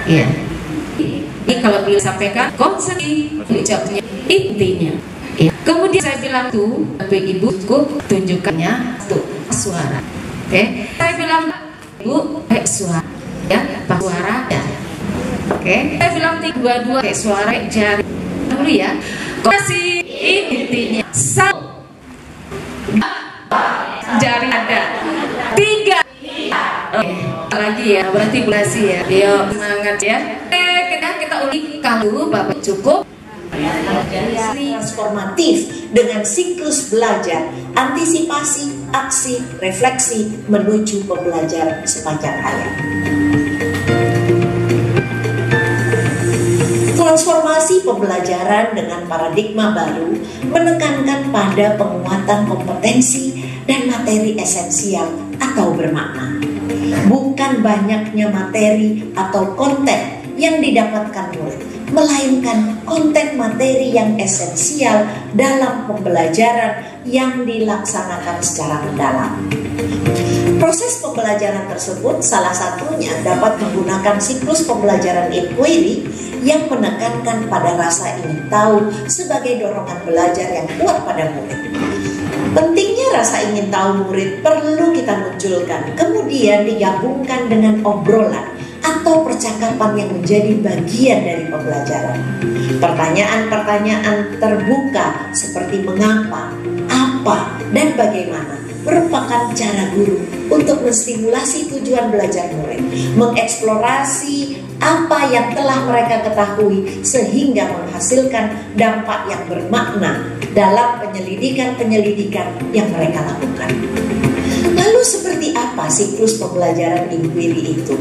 Ya. Ini kalau disampaikan konsep ucapnya intinya. Ya. Kemudian saya bilang tuh, ibuku tunjukkannya tuh suara. Oke. Saya bilang ibu kayak suara, ya, pak suara. Ya. Oke. Saya bilang dua-dua kayak suara jari dulu ya. Kasih intinya jari ada 3. Lagi ya, berarti bulasi ya. Yo, semangat ya. Kita ulik kalau Bapak cukup. Transformatif dengan siklus belajar, antisipasi, aksi, refleksi menuju pembelajaran sepanjang hayat. Transformasi pembelajaran dengan paradigma baru menekankan pada penguatan kompetensi dan materi esensial atau bermakna. Bukan banyaknya materi atau konten yang didapatkan murid, melainkan konten materi yang esensial dalam pembelajaran yang dilaksanakan secara mendalam. Proses pembelajaran tersebut salah satunya dapat menggunakan siklus pembelajaran inquiry yang menekankan pada rasa ingin tahu sebagai dorongan belajar yang kuat pada murid. Pentingnya rasa ingin tahu murid perlu kita munculkan, kemudian digabungkan dengan obrolan atau percakapan yang menjadi bagian dari pembelajaran. Pertanyaan-pertanyaan terbuka seperti mengapa, apa, dan bagaimana merupakan cara guru untuk menstimulasi tujuan belajar murid, mengeksplorasi apa yang telah mereka ketahui sehingga menghasilkan dampak yang bermakna dalam penyelidikan-penyelidikan yang mereka lakukan. Lalu seperti apa siklus pembelajaran inquiry itu?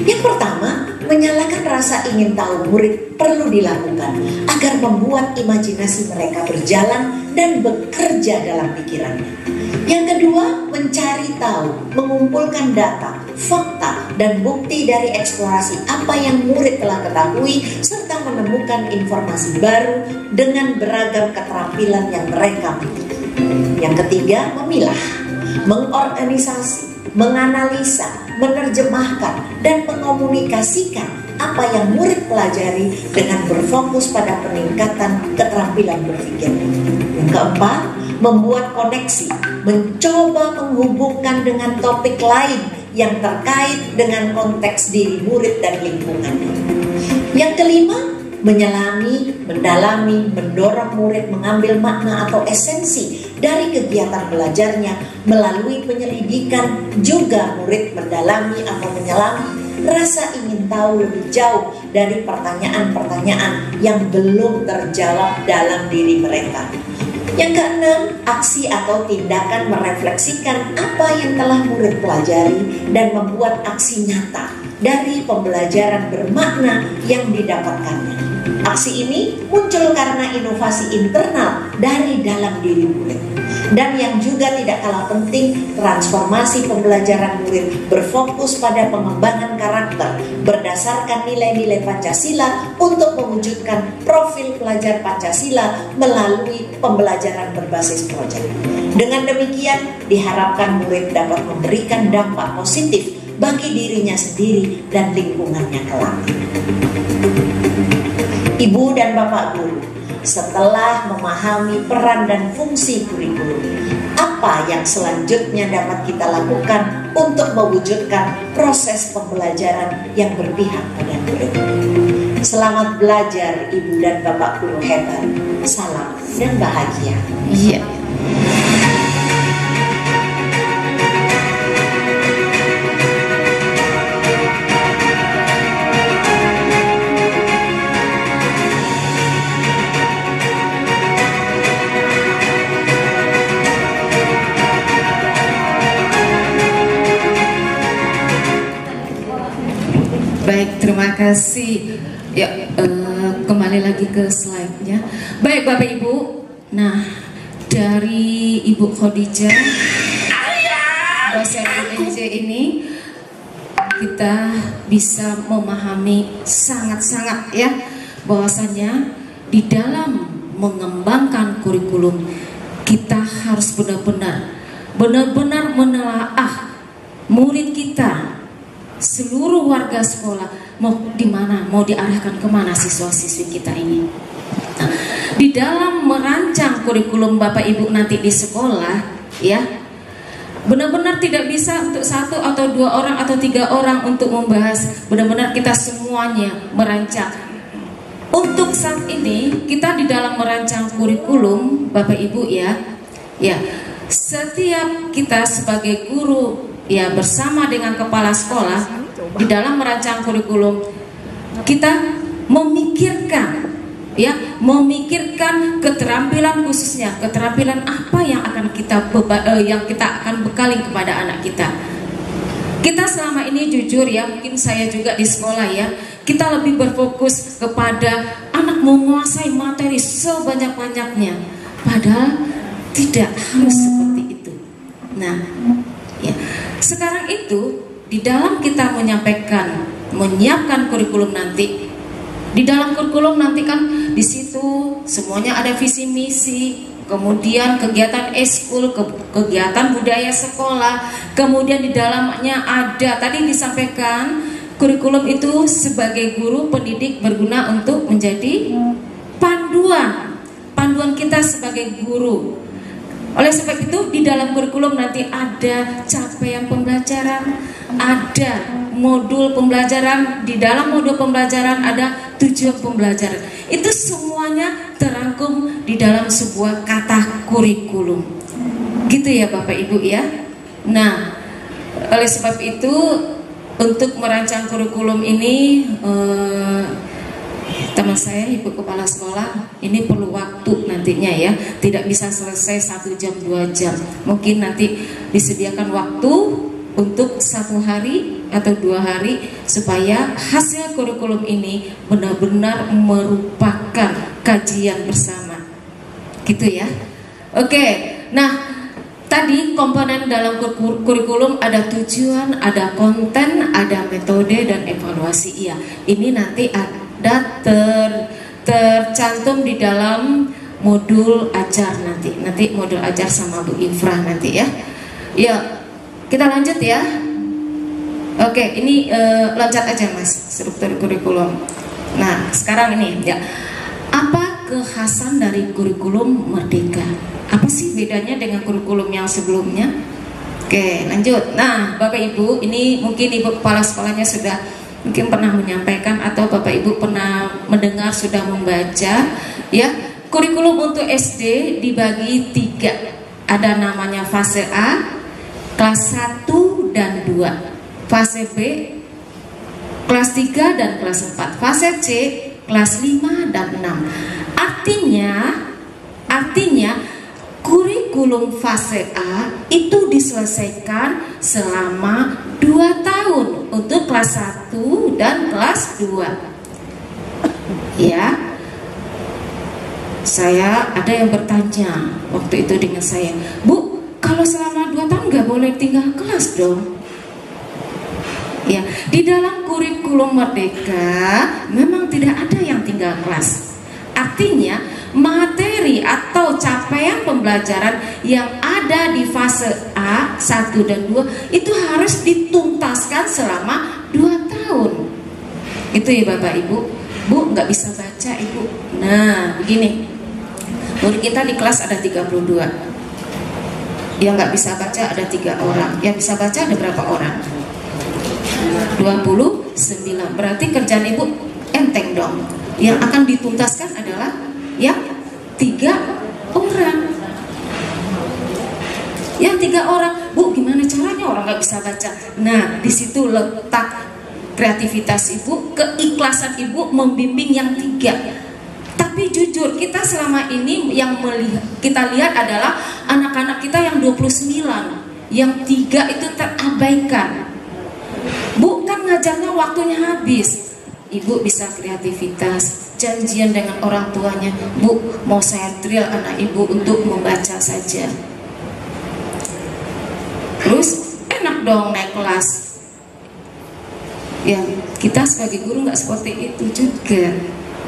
Yang pertama, menyalakan rasa ingin tahu murid perlu dilakukan agar membuat imajinasi mereka berjalan dan bekerja dalam pikirannya. Yang kedua, mencari tahu, mengumpulkan data, fakta, dan bukti dari eksplorasi apa yang murid telah ketahui serta menemukan informasi baru dengan beragam keterampilan yang mereka miliki. Yang ketiga, memilah, mengorganisasi, menganalisa, menerjemahkan, dan mengomunikasikan apa yang murid pelajari dengan berfokus pada peningkatan keterampilan berpikir. Yang keempat, membuat koneksi, mencoba menghubungkan dengan topik lain yang terkait dengan konteks diri murid dan lingkungannya. Yang kelima, menyelami, mendalami, mendorong murid mengambil makna atau esensi dari kegiatan belajarnya melalui penyelidikan. Juga murid mendalami atau menyelami rasa ingin tahu lebih jauh dari pertanyaan-pertanyaan yang belum terjawab dalam diri mereka. Yang keenam, aksi atau tindakan merefleksikan apa yang telah murid pelajari dan membuat aksi nyata dari pembelajaran bermakna yang didapatkannya. Aksi ini muncul karena inovasi internal dari dalam diri murid. Dan yang juga tidak kalah penting, transformasi pembelajaran murid berfokus pada pengembangan karakter berdasarkan nilai-nilai Pancasila untuk mewujudkan profil pelajar Pancasila melalui pembelajaran berbasis proyek. Dengan demikian, diharapkan murid dapat memberikan dampak positif bagi dirinya sendiri dan lingkungannya kelak. Ibu dan Bapak Guru, setelah memahami peran dan fungsi kurikulum, apa yang selanjutnya dapat kita lakukan untuk mewujudkan proses pembelajaran yang berpihak pada murid? Selamat belajar Ibu dan Bapak Guru hebat. Salam dan bahagia. Iya. Baik, terima kasih. Ya, kemarin kembali lagi ke slide-nya. Baik Bapak Ibu, nah dari Ibu Khadijah, dosen UNJ ini, kita bisa memahami sangat-sangat ya, bahwasanya di dalam mengembangkan kurikulum kita harus benar-benar menelaah murid kita, seluruh warga sekolah, mau di mana, mau diarahkan kemana siswa-siswi kita ini. Nah, di dalam merancang kurikulum Bapak Ibu nanti di sekolah, ya, benar-benar tidak bisa untuk 1 atau 2 orang atau 3 orang untuk membahas. Benar-benar kita semuanya merancang. Untuk saat ini kita di dalam merancang kurikulum Bapak Ibu ya, setiap kita sebagai guru ya bersama dengan kepala sekolah di dalam merancang kurikulum kita memikirkan keterampilan khususnya, keterampilan apa yang akan kita akan bekali kepada anak kita. Kita selama ini jujur ya, mungkin saya juga di sekolah ya, kita lebih berfokus kepada anak menguasai materi sebanyak-banyaknya, padahal tidak harus seperti itu. Nah, ya, sekarang itu di dalam kita menyiapkan kurikulum nanti, di dalam kurikulum nanti kan di situ semuanya ada visi misi, kemudian kegiatan eskul, kegiatan budaya sekolah, kemudian di dalamnya ada tadi disampaikan kurikulum itu sebagai guru pendidik berguna untuk menjadi panduan kita sebagai guru. Oleh sebab itu di dalam kurikulum nanti ada capaian pembelajaran, ada modul pembelajaran, di dalam modul pembelajaran ada tujuan pembelajaran. Itu semuanya terangkum di dalam sebuah kata kurikulum. Gitu ya Bapak Ibu ya. Nah, oleh sebab itu untuk merancang kurikulum ini teman saya, Ibu Kepala Sekolah, ini perlu waktu nantinya ya, tidak bisa selesai 1 jam 2 jam. Mungkin nanti disediakan waktu untuk 1 hari atau 2 hari supaya hasil kurikulum ini benar-benar merupakan kajian bersama, gitu ya. Oke, nah tadi komponen dalam kurikulum ada tujuan, ada konten, ada metode dan evaluasi. Iya, ini nanti ada tercantum di dalam modul ajar nanti modul ajar sama Bu Ifrah nanti ya. Ya, kita lanjut ya. Oke, ini loncat aja Mas, struktur kurikulum. Nah, sekarang ini ya, apa kekhasan dari kurikulum Merdeka? Apa sih bedanya dengan kurikulum yang sebelumnya? Oke, lanjut. Nah, Bapak Ibu, ini mungkin Ibu Kepala Sekolahnya sudah mungkin pernah menyampaikan atau Bapak Ibu pernah mendengar, sudah membaca ya. Kurikulum untuk SD dibagi 3. Ada namanya fase A, kelas 1 dan 2. Fase B, kelas 3 dan kelas 4. Fase C, kelas 5 dan 6. Artinya kurikulum fase A itu diselesaikan selama 2 tahun untuk kelas 1 dan kelas 2. Ya, saya ada yang bertanya waktu itu dengan saya, Bu, kalau selama 2 tahun nggak boleh tinggal kelas dong? Ya, di dalam kurikulum Merdeka memang tidak ada yang tinggal kelas. Artinya materi atau capaian pembelajaran yang ada di fase A 1 dan 2 itu harus dituntaskan selama 2 tahun. Itu ya Bapak Ibu. Bu, nggak bisa baca Ibu. Nah, begini, murid kita di kelas ada 32. Yang nggak bisa baca ada 3 orang. Yang bisa baca ada berapa orang? 29. Berarti kerjaan Ibu enteng dong. Yang akan dituntaskan adalah yang 3 orang. Yang 3 orang, Bu, gimana caranya orang nggak bisa baca? Nah, di situ letak kreativitas Ibu, keikhlasan Ibu membimbing yang 3. Tapi jujur, kita selama ini yang kita lihat adalah anak-anak kita yang 29, yang 3 itu terabaikan. Bu, kan ngajarnya waktunya habis. Ibu bisa kreativitas, janjian dengan orang tuanya, Bu, mau saya drill anak ibu untuk membaca saja. Terus enak dong naik kelas. Ya, kita sebagai guru nggak seperti itu juga,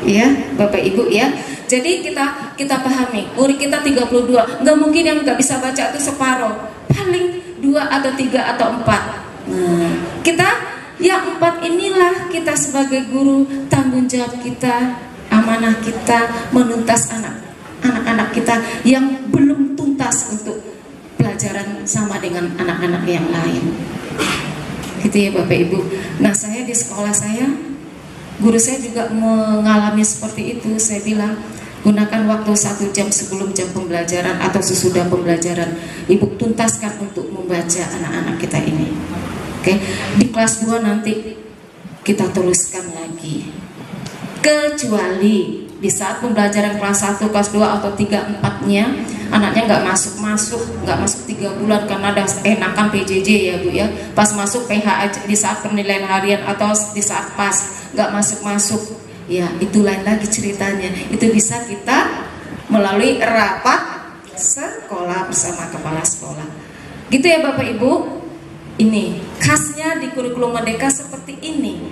ya Bapak Ibu ya. Jadi kita pahami, murid kita 32, nggak mungkin yang nggak bisa baca itu separuh, paling 2 atau 3 atau 4. Nah, kita yang 4 inilah kita sebagai guru, tanggung jawab kita, amanah kita menuntas anak-anak kita yang belum tuntas untuk pelajaran sama dengan anak-anak yang lain. Gitu ya Bapak Ibu. Nah, saya di sekolah saya, guru saya juga mengalami seperti itu. Saya bilang, gunakan waktu 1 jam sebelum jam pembelajaran atau sesudah pembelajaran. Ibu tuntaskan untuk membaca anak-anak kita ini. Oke, di kelas 2 nanti kita teruskan lagi. Kecuali di saat pembelajaran kelas 1, kelas 2 atau 3, 4-nya anaknya nggak masuk 3 bulan karena ada enakan PJJ ya Bu ya. Pas masuk PH di saat penilaian harian atau di saat pas nggak masuk, ya itu lain lagi ceritanya. Itu bisa kita melalui rapat sekolah bersama kepala sekolah. Gitu ya Bapak Ibu. Ini khasnya di kurikulum Merdeka seperti ini.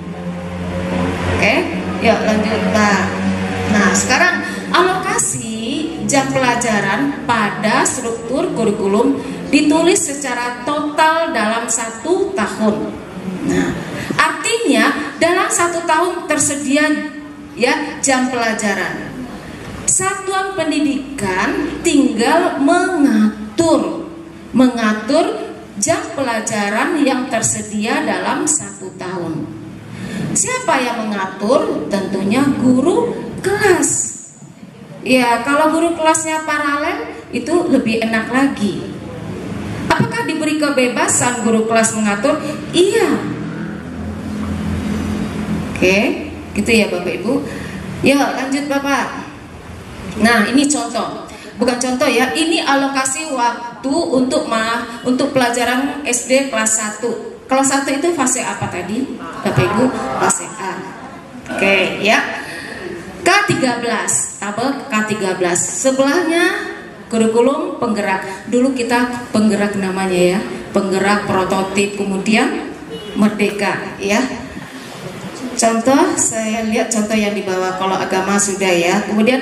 Oke, ya lanjut Pak. Nah, sekarang alokasi jam pelajaran pada struktur kurikulum ditulis secara total dalam 1 tahun. Nah, artinya dalam 1 tahun tersedia ya jam pelajaran. Satuan pendidikan tinggal mengatur jam pelajaran yang tersedia dalam 1 tahun. Siapa yang mengatur? Tentunya guru kelas. Ya, kalau guru kelasnya paralel itu lebih enak lagi. Apakah diberi kebebasan guru kelas mengatur? Iya. Oke, gitu ya Bapak Ibu. Ya, lanjut Bapak. Nah, ini contoh. Bukan contoh ya, ini alokasi waktu untuk pelajaran SD kelas 1. Kelas 1 itu fase apa tadi? Bapak Ibu, fase A. Oke, ya. K13, tabel K13. Sebelahnya kurikulum penggerak. Dulu kita penggerak namanya ya, penggerak prototip, kemudian Merdeka ya. Contoh, saya lihat contoh yang di bawah. Kalau agama sudah ya. Kemudian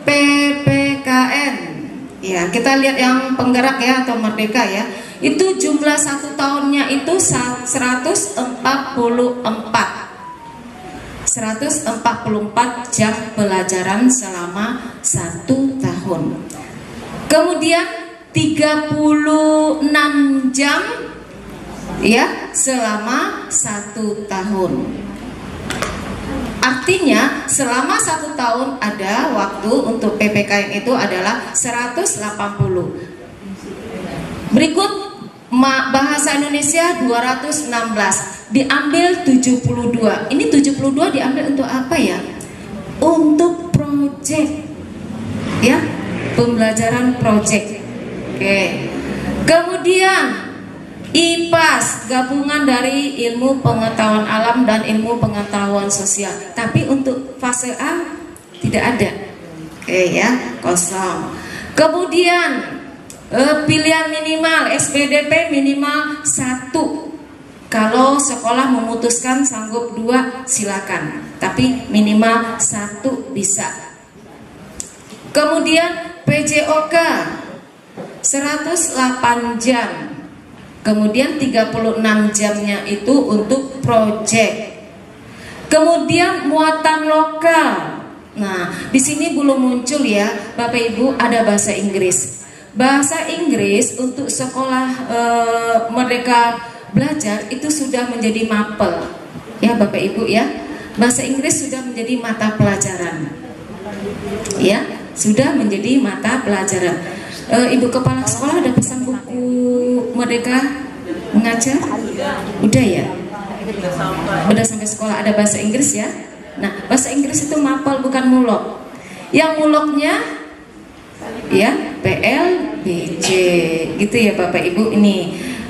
PPKN. Ya, kita lihat yang penggerak ya atau Merdeka ya. Itu jumlah 1 tahunnya itu 144 jam pelajaran selama 1 tahun. Kemudian 36 jam ya selama 1 tahun. Artinya selama 1 tahun ada waktu untuk PPKN itu adalah 180. Berikut bahasa Indonesia 216, diambil 72. Ini 72 diambil untuk apa ya? Untuk proyek. Ya, pembelajaran proyek. Oke. Kemudian IPAS, gabungan dari ilmu pengetahuan alam dan ilmu pengetahuan sosial. Tapi untuk fase A tidak ada. Oke ya, kosong. Kemudian pilihan minimal SPDP minimal 1. Kalau sekolah memutuskan sanggup 2 silakan, tapi minimal 1 bisa. Kemudian PJOK 108 jam. Kemudian 36 jamnya itu untuk proyek. Kemudian muatan lokal. Nah, di sini belum muncul ya, Bapak Ibu, ada bahasa Inggris. Bahasa Inggris untuk sekolah Merdeka Belajar itu sudah menjadi mapel. Ya, Bapak Ibu ya. Bahasa Inggris sudah menjadi mata pelajaran. Ya, sudah menjadi mata pelajaran. Ibu kepala sekolah ada pesan buku Merdeka mengajar? Udah ya? Udah sampai sekolah ada bahasa Inggris ya? Nah, bahasa Inggris itu mapel bukan mulok. Yang muloknya ya PLBJ gitu ya Bapak Ibu. Ini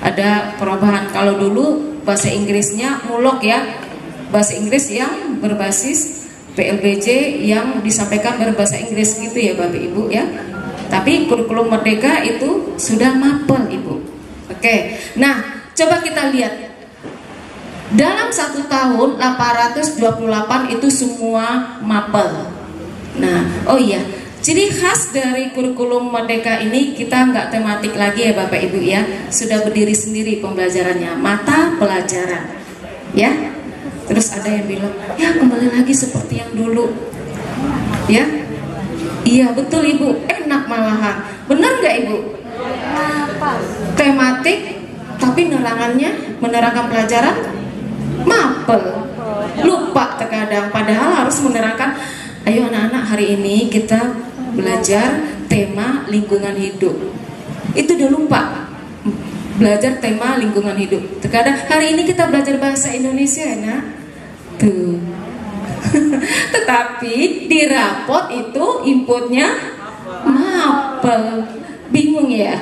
ada perubahan. Kalau dulu bahasa Inggrisnya mulok ya, bahasa Inggris yang berbasis PLBJ yang disampaikan berbahasa Inggris gitu ya Bapak Ibu ya. Tapi kurikulum Merdeka itu sudah mapel Ibu. Oke, nah coba kita lihat. Dalam 1 tahun 828 itu semua mapel. Nah, oh iya, ciri khas dari kurikulum Merdeka ini kita nggak tematik lagi ya Bapak Ibu ya. Sudah berdiri sendiri pembelajarannya, mata pelajaran. Ya. Terus ada yang bilang, ya kembali lagi seperti yang dulu. Ya. Iya betul Ibu, enak malahan. Benar nggak Ibu? Tematik, tapi menerangkan pelajaran mapel. Lupa terkadang, padahal harus menerangkan. Ayo anak-anak, hari ini kita belajar tema lingkungan hidup. Itu udah lupa belajar tema lingkungan hidup. Terkadang hari ini kita belajar bahasa Indonesia ya nak. Tuh. Tetapi di rapot itu inputnya mapel. Bingung ya.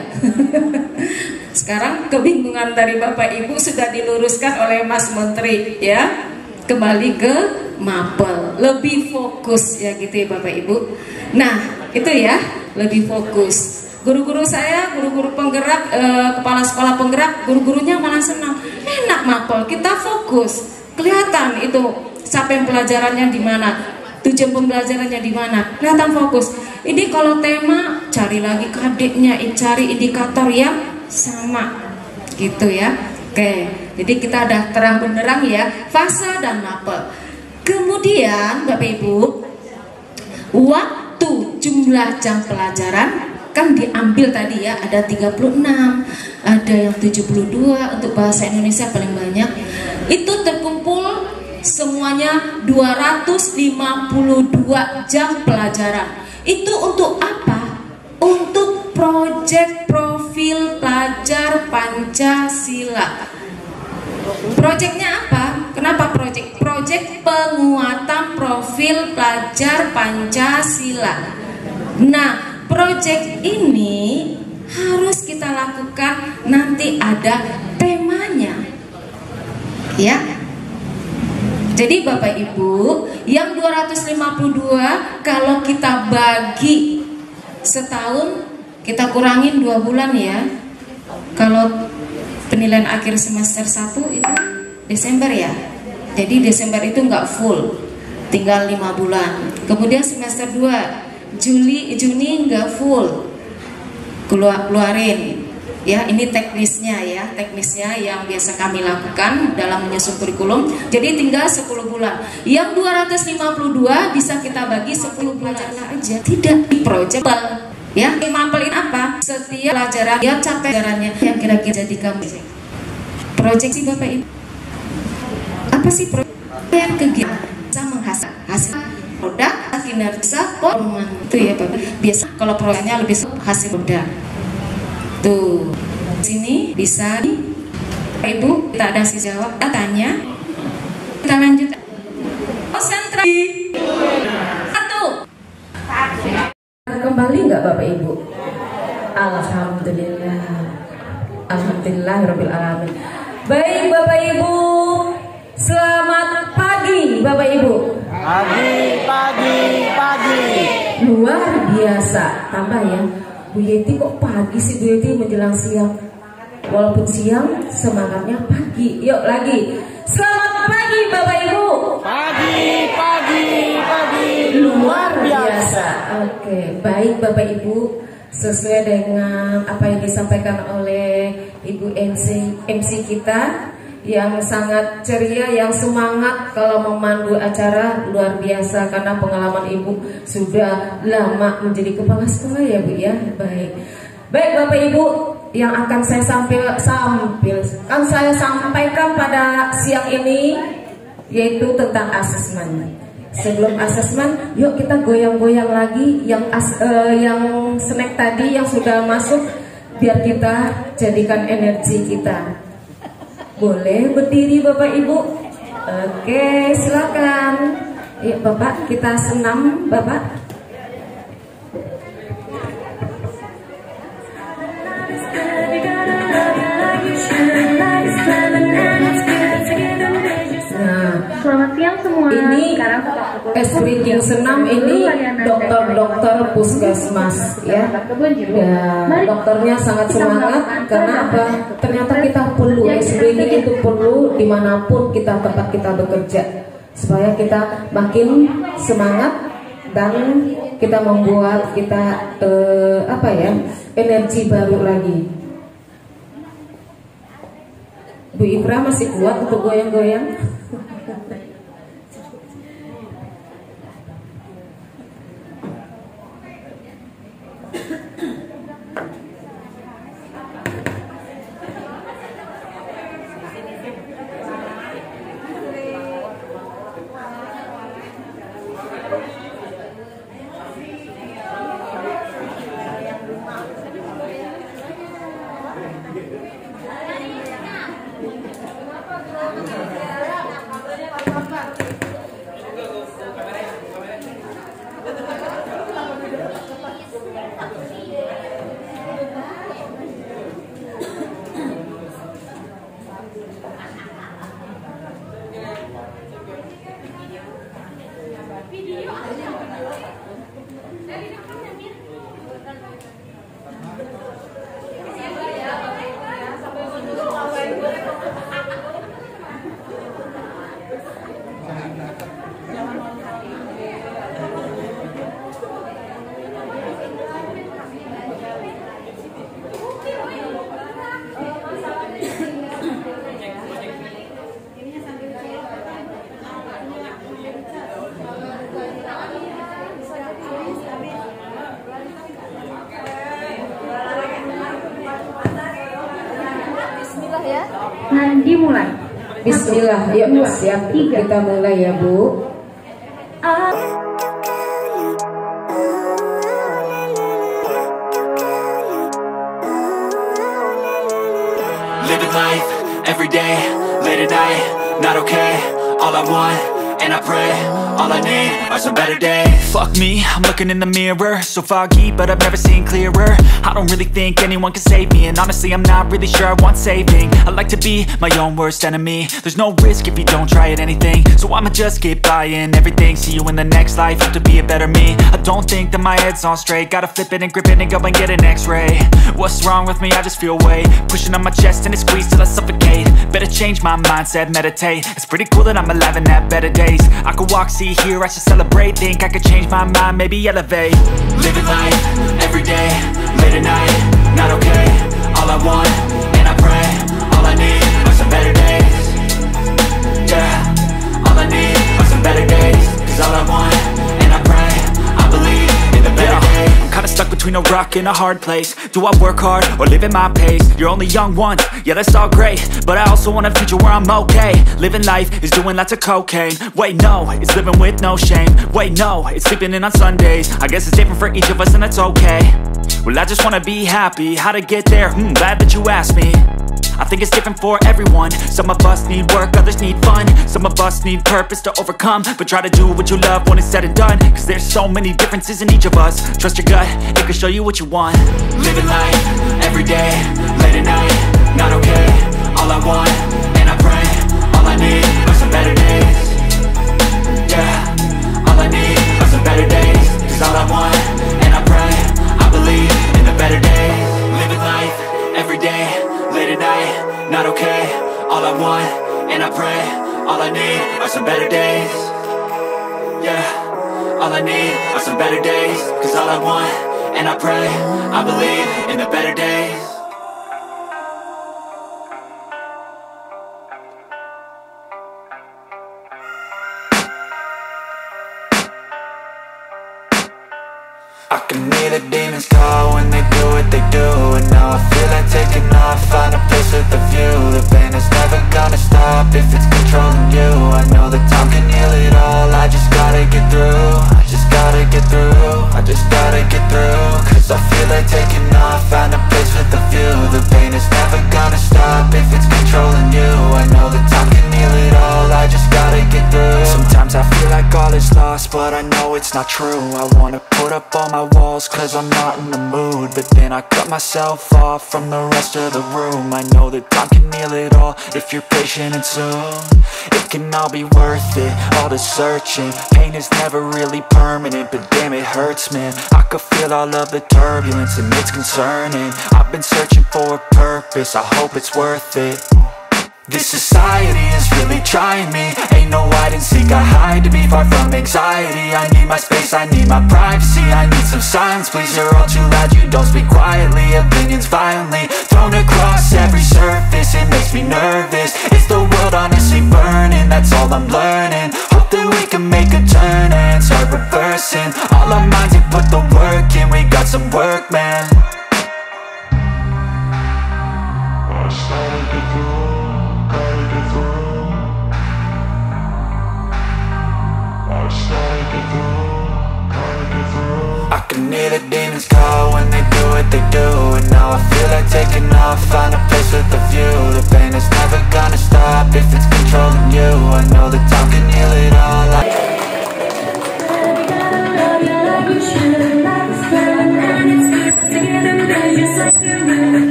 Sekarang kebingungan dari Bapak Ibu sudah diluruskan oleh Mas Menteri ya. Kembali ke mapel, lebih fokus ya gitu ya Bapak Ibu. Nah itu ya, lebih fokus. Guru-guru saya, guru-guru penggerak, kepala sekolah penggerak, guru-gurunya malah senang. Enak mapel, kita fokus. Kelihatan itu capaian pelajarannya di mana, tujuan pembelajarannya di mana, kelihatan fokus. Ini kalau tema, cari lagi kadeknya, cari indikator yang sama, gitu ya. Oke, jadi kita ada terang benderang ya, fase dan mapel. Kemudian Bapak Ibu, waktu jumlah jam pelajaran kan diambil tadi ya, ada 36, ada yang 72 untuk bahasa Indonesia paling banyak. Itu terkumpul semuanya 252 jam pelajaran. Itu untuk apa? Untuk proyek profil pelajar Pancasila. Proyeknya apa? Kenapa proyek? Proyek penguatan profil pelajar Pancasila. Nah, proyek ini harus kita lakukan, nanti ada temanya. Ya. Jadi Bapak Ibu, yang 252 kalau kita bagi setahun, kita kurangin 2 bulan ya. Kalau penilaian akhir semester 1 itu Desember ya. Jadi Desember itu nggak full, tinggal 5 bulan. Kemudian semester 2 Juni nggak full, keluarin ya. Ini teknisnya ya, teknisnya yang biasa kami lakukan dalam menyusun kurikulum. Jadi tinggal 10 bulan. Yang 252 bisa kita bagi 10 bulan aja, tidak di project ya. Mampelin apa? Setiap pelajaran ya, capai pelajarannya yang kira-kira jadi kamu project sih Bapak Ibu. Apa sih project? Yang kegiatan bisa menghasilkan hasil produk, kinerja, performa itu ya Bapak. Biasa kalau proyeknya lebih hasil produk. Tuh, sini bisa Ibu, kita ada si jawab, kita tanya, kita lanjut. Konsentrasi. 1. Kembali nggak Bapak Ibu? Alhamdulillah. Alhamdulillahirabbil alamin. Baik Bapak Ibu, selamat pagi Bapak Ibu. Pagi. Luar biasa, tambah ya. Bu Yeti kok pagi sih Bu Yeti menjelang siang? Walaupun siang semangatnya pagi. Yuk lagi. Selamat pagi Bapak Ibu. Pagi. Luar biasa. Oke, baik Bapak Ibu. Sesuai dengan apa yang disampaikan oleh Ibu MC kita yang sangat ceria, yang semangat kalau memandu acara, luar biasa karena pengalaman Ibu sudah lama menjadi kepala sekolah ya Bu ya. Baik Bapak Ibu, yang akan saya sampaikan pada siang ini yaitu tentang asesmen. Sebelum asesmen, yuk kita goyang-goyang lagi yang snack tadi yang sudah masuk, biar kita jadikan energi kita. Boleh berdiri Bapak Ibu? Oke, silakan. Yuk Bapak, kita senam Bapak. Selamat siang siang semua. Ini sekarang breaking senam ini dokter-dokter puskesmas ya. Dokternya sangat semangat karena apa? Ternyata kita perlu breaking itu perlu dimanapun tempat kita bekerja supaya kita makin semangat dan kita membuat kita energi baru lagi. Bu Ibra masih kuat untuk goyang-goyang? Dimulai. Bismillah, yuk siap kita mulai ya Bu. Living life, every day, late at night, not okay. All I want, and I pray, all I need are some better days. Fuck me, I'm looking in the mirror, so foggy, but I've never seen clearer. I don't really think anyone can save me, and honestly I'm not really sure I want saving. I like to be my own worst enemy. There's no risk if you don't try at anything, so I'ma just keep buying everything. See you in the next life, hope to be a better me. I don't think that my head's on straight, gotta flip it and grip it and go and get an x-ray. What's wrong with me? I just feel weight pushing on my chest and it squeezes till I suffocate. Better change my mindset, meditate. It's pretty cool that I'm alive and have better days. I could walk, see, hear, I should celebrate. Think I could change my mind, maybe elevate. Living life, every day, late at night, not okay. All I want, and I pray, all I need are some better days. Yeah, all I need are some better days. Cause all I want, and I pray, I believe in the better days. I'm kinda stuck between a rock and a hard place. Do I work hard or live at my pace? You're only young once, yeah that's all great, but I also want a future where I'm okay. Living life is doing lots of cocaine. Wait no, it's living with no shame. Wait no, it's sleeping in on Sundays. I guess it's different for each of us and that's okay. Well I just wanna be happy, how to get there? Glad that you asked me. I think it's different for everyone. Some of us need work, others need fun. Some of us need purpose to overcome. But try to do what you love when it's said and done. Cause there's so many differences in each of us. Trust your gut, it can show you what you want. Living life, every day, late at night, not okay. All I want, and I pray, all I need are some better days. Yeah, all I need are some better days. Cause all I want, and I pray, I believe in the better days. Living life, every day, late at night, not okay. All I want, and I pray, all I need are some better days. Yeah, all I need are some better days. Cause all I want, and I pray, I believe in the better days. I can hear the demons call when they do what they do. And now I feel like taking off, find a place with a view. The pain is never gonna stop if it's controlling you. I know that time can heal it all, I just gotta get through. I just gotta get through, I just gotta get through. Cause I feel like taking off, find a place with a view. The pain is never gonna stop if it's controlling you. I know that time can heal it all, I just gotta get through. Sometimes I feel like like all is lost, but I know it's not true. I wanna put up all my walls cause I'm not in the mood, but then I cut myself off from the rest of the room. I know that time can heal it all if you're patient, and soon it can all be worth it, all the searching. Pain is never really permanent, but damn it hurts, man. I could feel all of the turbulence and it's concerning. I've been searching for a purpose, I hope it's worth it. This society is really trying me. Ain't no hide and seek, I hide to be far from anxiety. I need my space, I need my privacy. I need some silence, please, you're all too loud. You don't speak quietly, opinions violently thrown across every surface. It makes me nervous. Is the world honestly burning? That's all I'm learning. Hope that we can make a turn and start reversing all our minds and put the work in. We got some work, man. I can hear the demons call when they do what they do, and now I feel like taking off, find a place with a view. The pain is never gonna stop if it's controlling you. I know that time can heal it all.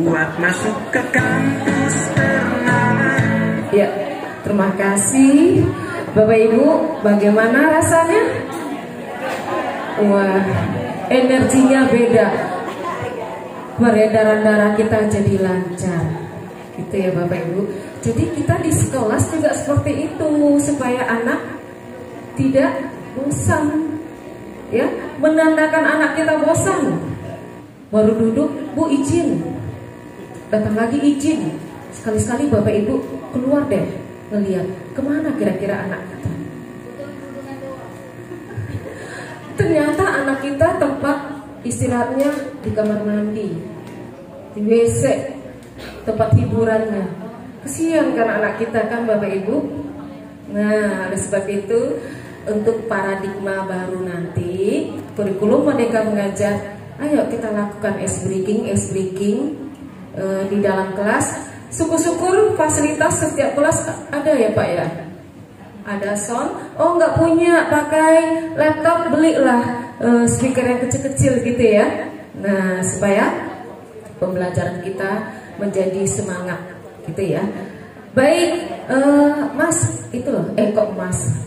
Buat masuk ke kampus ternama. Ya, terima kasih Bapak Ibu. Bagaimana rasanya? Wah, energinya beda. Peredaran darah kita jadi lancar, gitu ya Bapak Ibu. Jadi kita di sekolah juga seperti itu, supaya anak tidak bosan, ya. Menandakan anak kita bosan, baru duduk, Bu izin, datang lagi izin. Sekali-sekali Bapak Ibu keluar deh, ngeliat kemana kira-kira anak kita. Ternyata anak kita tempat istirahatnya di kamar mandi, di WC, tempat hiburannya. Kesian kan anak kita kan Bapak Ibu. Nah, oleh sebab itu, untuk paradigma baru nanti, kurikulum Merdeka Mengajar, ayo kita lakukan ice breaking di dalam kelas. Syukur-syukur fasilitas setiap kelas ada ya Pak ya. Ada sound. Oh nggak punya, pakai laptop, belilah speaker yang kecil-kecil gitu ya. Nah, supaya pembelajaran kita menjadi semangat gitu ya. Baik, Mas itu loh, kok Mas,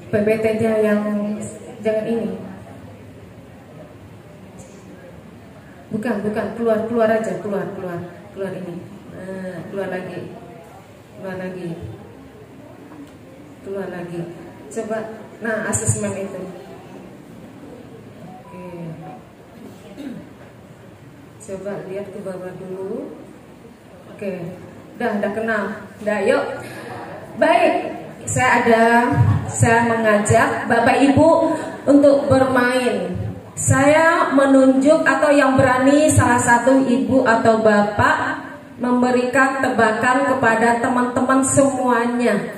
PPT-nya yang jangan ini. Bukan, keluar aja, keluar ini. Nah, keluar lagi. Coba, nah asesmen itu. Oke. Coba lihat ke bawah dulu. Oke, udah kenal. Udah, yuk. Baik, saya mengajak Bapak Ibu untuk bermain. Saya menunjuk atau yang berani salah satu ibu atau bapak memberikan tebakan kepada teman-teman semuanya.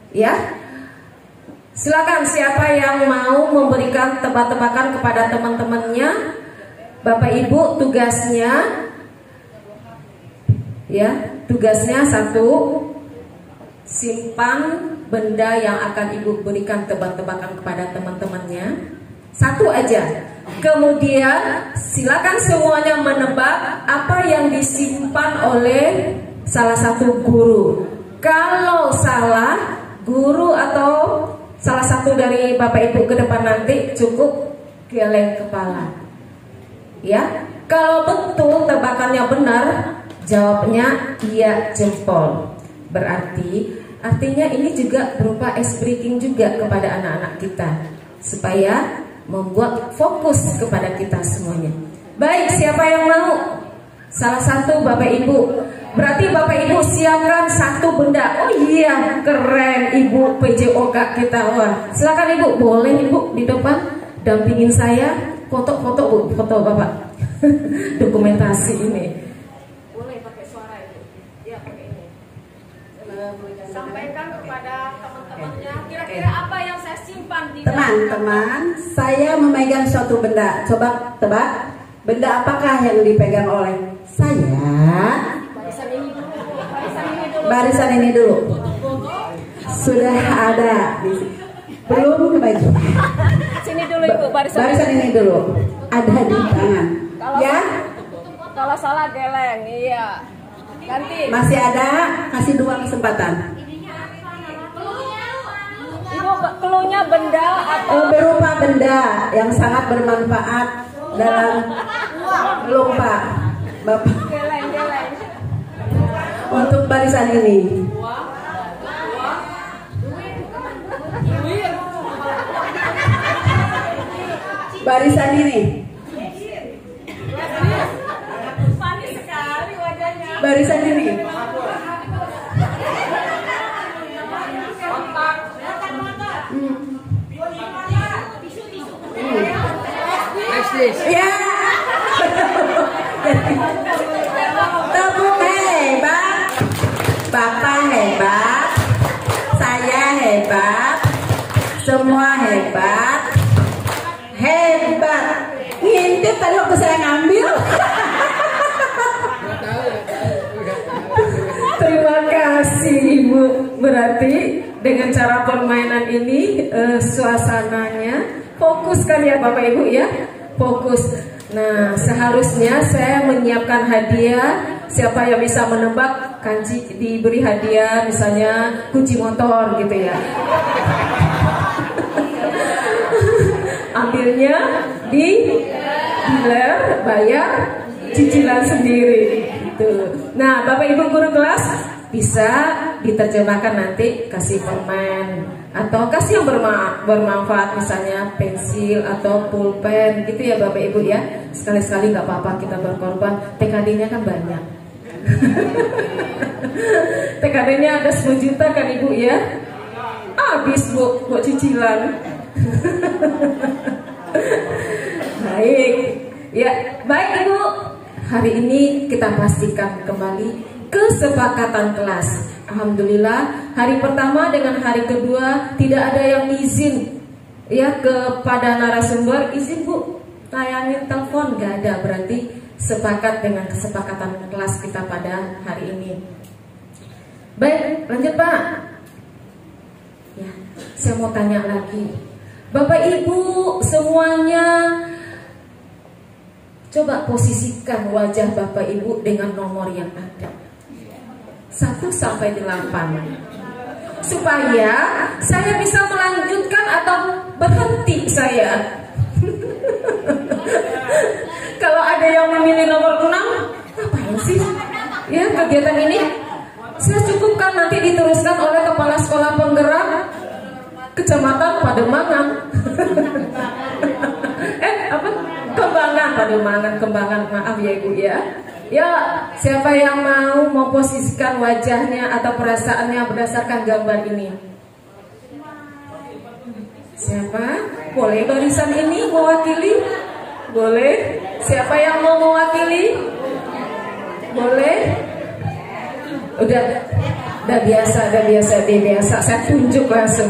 Ya, silakan siapa yang mau memberikan tebak-tebakan kepada teman-temannya. Bapak Ibu tugasnya, ya, tugasnya satu, simpan benda yang akan Ibu berikan tebak-tebakan kepada teman-temannya. Satu aja. Kemudian silakan semuanya menebak apa yang disimpan oleh salah satu guru. Kalau salah, guru atau salah satu dari Bapak Ibu ke depan nanti cukup geleng kepala. Ya, kalau betul tebakannya benar, jawabnya iya jempol. Artinya ini juga berupa ice breaking juga kepada anak-anak kita, supaya membuat fokus kepada kita semuanya. Baik, siapa yang mau? Salah satu Bapak Ibu. Berarti Bapak Ibu siapkan satu benda. Oh iya, keren Ibu PJOK kita. Wah, silakan Ibu, boleh Ibu di depan dampingin saya. Foto-foto Bu, foto Bapak. Dokumentasi ini. Boleh pakai suara Ibu. Ya, pakai ini. Sampaikan kepada teman-temannya kira-kira apa yang saya simpan di teman-teman. Saya memegang suatu benda. Coba tebak, benda apakah yang dipegang oleh saya? Barisan ini dulu. Sudah ada. Belum ke baju. Sini dulu Ibu, barisan ini dulu. Ada di tangan. Kalau salah geleng, iya. Ganti. Masih ada, kasih 2 kesempatan. Ibu, cluenya benda atau berupa benda yang sangat bermanfaat dalam lupa Bapak. geleng. Untuk barisan ini. Barisan ini. Manis sekali wajahnya. Barisan ini. Ya. Tepuk hebat. Bapak hebat. Saya hebat. Semua hebat. Hebat. Ngintip tadi waktu saya ngambil. Terima kasih Ibu. Berarti dengan cara permainan ini suasananya fokuskan ya Bapak Ibu ya. Fokus. Nah, seharusnya saya menyiapkan hadiah. Siapa yang bisa menebak kanji diberi hadiah, misalnya kunci motor gitu ya. Ambilnya di dealer, bayar cicilan sendiri gitu. Nah, Bapak Ibu guru kelas bisa diterjemahkan nanti, kasih permen atau kasih yang bermanfaat, misalnya pensil atau pulpen gitu ya Bapak Ibu ya. Sekali-sekali nggak apa-apa kita berkorban, TKD-nya kan banyak. TKD-nya ada 10 juta kan Ibu ya. Habis Bu buat cicilan. Baik. Ya, baik Ibu. Hari ini kita pastikan kembali kesepakatan kelas. Alhamdulillah, hari pertama dengan hari kedua tidak ada yang izin ya kepada narasumber, izin Bu tayangin telepon, gak ada. Berarti sepakat dengan kesepakatan kelas kita pada hari ini. Baik, lanjut Pak. Ya, saya mau tanya lagi. Bapak Ibu semuanya, coba posisikan wajah Bapak Ibu dengan nomor yang ada 1 sampai 8, supaya saya bisa melanjutkan atau berhenti saya. Kalau ada yang memilih nomor 6, ngapain sih ya kegiatan ini? Saya cukupkan nanti diteruskan oleh Kepala Sekolah Penggerak Kecamatan Pademangan. Kembangan, maaf ya Ibu ya. Ya, siapa yang mau memposisikan wajahnya atau perasaannya berdasarkan gambar ini? Siapa? Boleh barisan ini mewakili? Boleh. Siapa yang mau mewakili? Boleh. Udah biasa. Saya tunjuk langsung.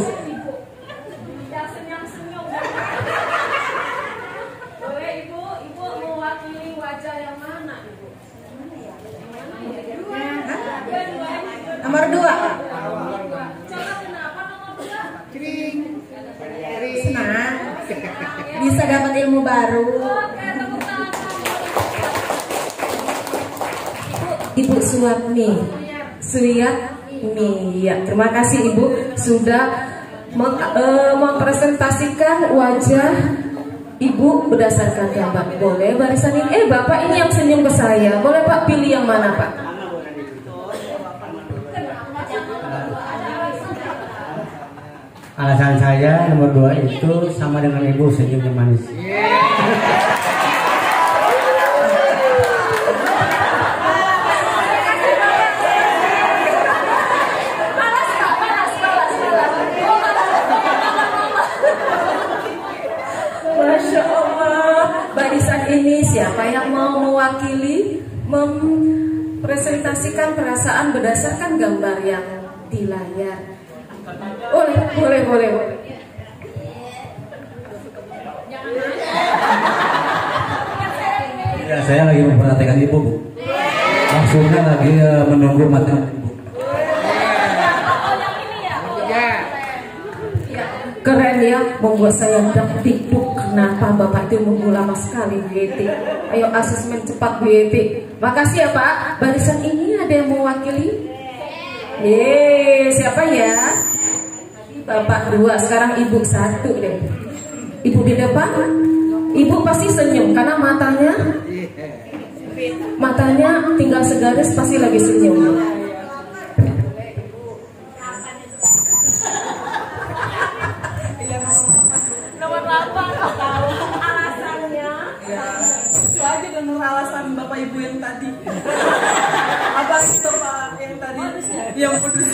Nomor 2. Senang. Bisa dapat ilmu baru. Ibu Suyatmi. Ya, terima kasih Ibu sudah mempresentasikan wajah Ibu berdasarkan gambar. Boleh barisan ini? Bapak ini yang senyum ke saya. Boleh Pak pilih yang mana Pak? Alasan saya nomor 2 itu sama dengan Ibu, senyumnya manis. Masya Allah. Barisan ini siapa yang mau mewakili, mempresentasikan perasaan berdasarkan gambar yang di layar? Boleh. Ya, saya lagi memperhatikan Ibu, Bu. Maksudnya lagi menunggu materi Ibu. keren ya, membuat saya dikduk. Kenapa Bapak itu nunggu lama sekali Bu Yeti? Ayo asesmen cepat Bu Yeti. Makasih ya Pak. Barisan ini ada yang mewakili? Siapa ya? Bapak 2, sekarang Ibu 1 deh. Ibu di depan. Ibu pasti senyum karena matanya tinggal segaris, pasti lagi senyum. Nomor 8 tahu alasannya. Lucu aja dengar alasan Bapak Ibu yang tadi. Abang itu Pak yang tadi yang pedus.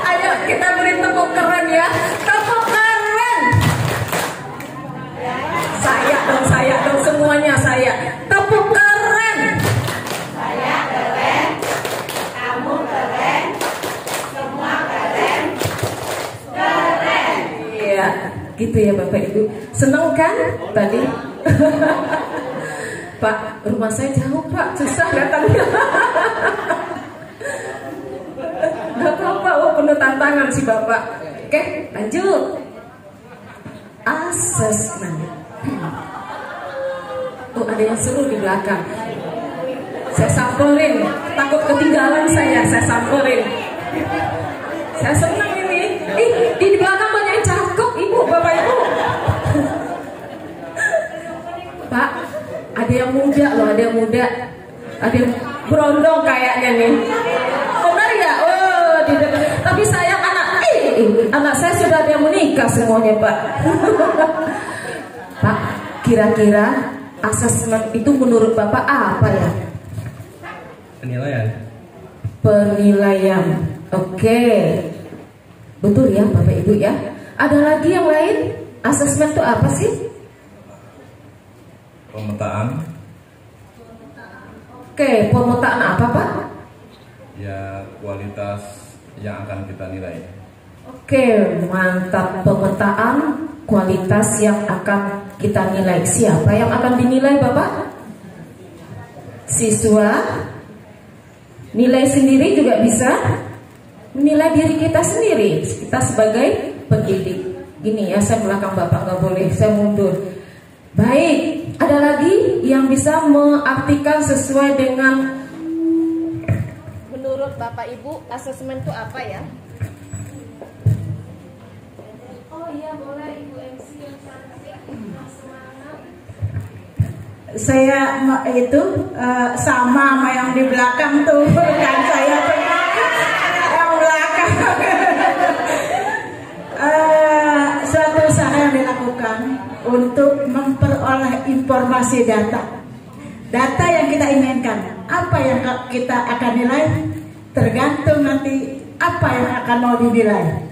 Ayo kita beri tepuk keren ya. Tepuk keren. Saya dong semuanya saya. Tepuk keren. Saya keren, kamu keren, semua keren, keren. Iya, gitu ya Bapak Ibu. Seneng kan tadi? Pak, rumah saya jauh Pak, susah datangnya. Gak apa-apa, penuh tantangan sih Bapak. Oke, lanjut. Asesmen. Ada yang seru di belakang. Saya samperin, takut ketinggalan saya samperin. Saya senang ini. Di belakang banyak yang cakep, Ibu, Bapak Ibu. Pak, ada yang muda loh, ada yang muda. Ada yang berondong kayaknya nih. Benar ya? Tapi sayang anak saya sudah ada yang menikah semuanya Pak. Pak, kira-kira asesmen itu menurut Bapak apa ya? Penilaian. Oke. Betul ya Bapak Ibu ya. Ada lagi yang lain? Asesmen itu apa sih? Pemetaan. Oke, pemetaan apa Pak? Ya, kualitas yang akan kita nilai. Oke, mantap. Pemetaan kualitas yang akan kita nilai. Siapa yang akan dinilai Bapak? Siswa. Nilai sendiri juga bisa. Menilai diri kita sendiri. Kita sebagai pendidik. Gini ya, saya belakang Bapak, nggak boleh, saya mundur. Baik, ada lagi yang bisa mengartikan sesuai dengan. Menurut Bapak Ibu, asesmen itu apa ya? Oh iya, boleh Ibu MC yang cantik. Semangat. Saya itu sama yang di belakang tuh, kan saya yang belakang. Suatu usaha yang dilakukan untuk memperoleh informasi data yang kita inginkan. Apa yang kita akan nilai tergantung nanti apa yang akan mau dinilai.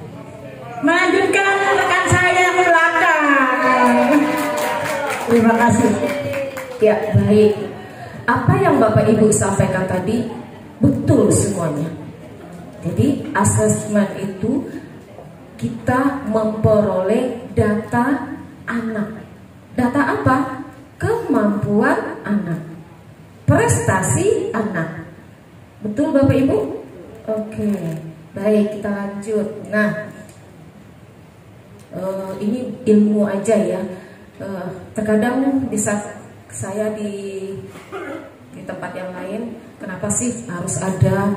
Melanjutkan rekan saya yang belakang. Terima kasih. Ya, baik. Apa yang Bapak Ibu sampaikan tadi betul semuanya. Jadi asesmen itu kita memperoleh data anak. Data apa? Kemampuan anak, prestasi anak. Betul Bapak Ibu? Oke, baik, kita lanjut. Nah, ini ilmu aja ya. Terkadang di saat saya di tempat yang lain, kenapa sih harus ada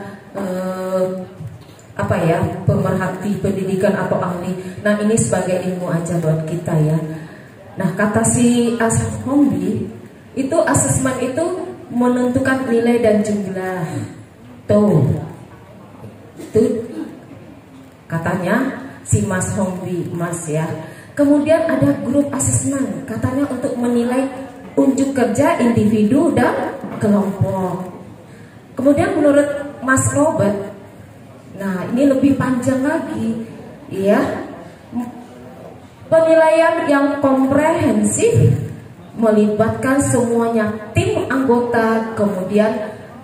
pemerhati pendidikan atau ahli? Nah, ini sebagai ilmu aja buat kita ya. Nah, kata si Asaf Hombi itu asesmen itu menentukan nilai dan jumlah. Tuh, itu katanya si Mas Hombi, Mas ya. Kemudian ada grup asesmen, katanya untuk menilai unjuk kerja individu dan kelompok. Kemudian menurut Mas Robert, nah ini lebih panjang lagi, ya. Penilaian yang komprehensif melibatkan semuanya tim anggota, kemudian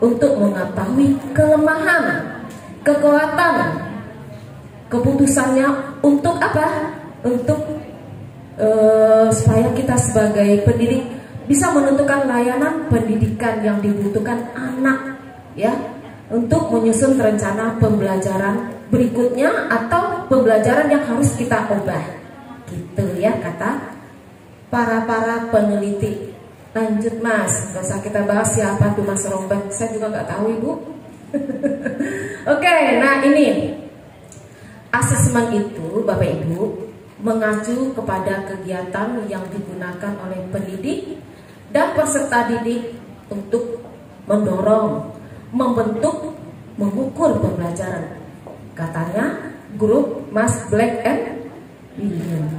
untuk mengetahui kelemahan, kekuatan, keputusannya untuk apa? Untuk supaya kita sebagai pendidik bisa menentukan layanan pendidikan yang dibutuhkan anak, ya, untuk menyusun rencana pembelajaran berikutnya atau pembelajaran yang harus kita ubah. Gitu ya kata para peneliti. Lanjut Mas, gak usah kita bahas siapa tuh Mas Robert, saya juga nggak tahu Ibu. Oke, nah ini asesmen itu Bapak Ibu mengacu kepada kegiatan yang digunakan oleh pendidik dan peserta didik untuk mendorong, membentuk, mengukur pembelajaran. Katanya grup Mas Black and William.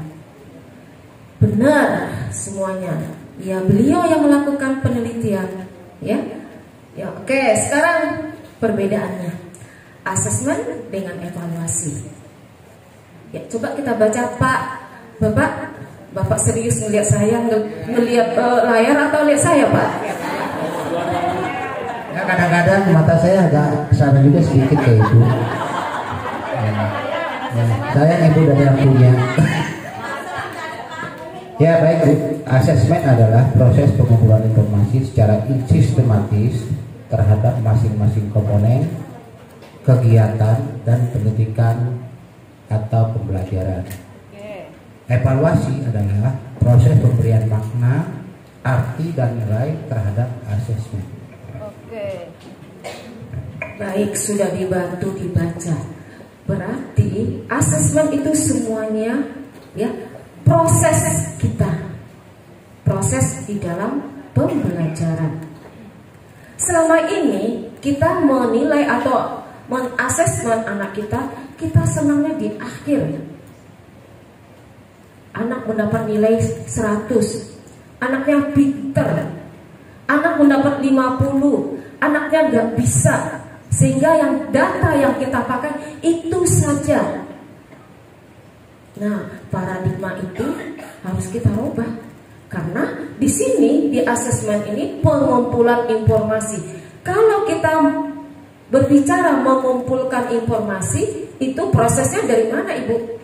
Benar semuanya. Ya, beliau yang melakukan penelitian, ya. Ya, oke, sekarang perbedaannya. Asesmen dengan evaluasi. Ya, coba kita baca Pak. Bapak serius ngelihat saya, ngelihat layar atau lihat saya, Pak? Ya, kadang-kadang mata saya agak kesana juga sedikit kayak itu. Saya ibu dari yang punya. Ya baik Bu, asesmen adalah proses pengumpulan informasi secara sistematis terhadap masing-masing komponen kegiatan dan pendidikan atau pembelajaran. Evaluasi adalah proses pemberian makna, arti dan nilai terhadap asesmen. Oke. Baik, sudah dibantu dibaca. Berarti asesmen itu semuanya ya proses kita, proses di dalam pembelajaran. Selama ini kita menilai atau mengasesmen anak kita senangnya di akhir. Anak mendapat nilai 100, anaknya pinter, anak mendapat 50, anaknya nggak bisa, sehingga yang data yang kita pakai itu saja. Nah, paradigma itu harus kita rubah karena di sini di asesmen ini pengumpulan informasi. Kalau kita berbicara mengumpulkan informasi, itu prosesnya dari mana Ibu?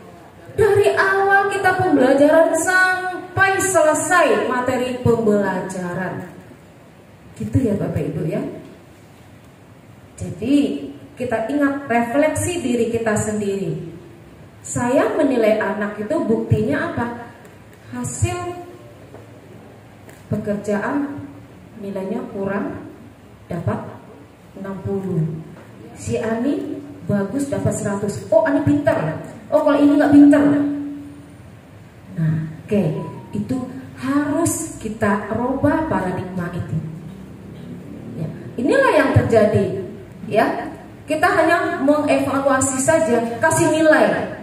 Dari awal kita pembelajaran sampai selesai materi pembelajaran. Gitu ya Bapak Ibu ya. Jadi kita ingat refleksi diri kita sendiri. Saya menilai anak itu buktinya apa? Hasil pekerjaan nilainya kurang, dapat 60. Si Ani bagus dapat 100. Oh Ani pinter. Oh kalau ini nggak pinter. Nah, oke, itu harus kita rubah paradigma itu. Ya, inilah yang terjadi. Ya, kita hanya mengevaluasi saja, kasih nilai.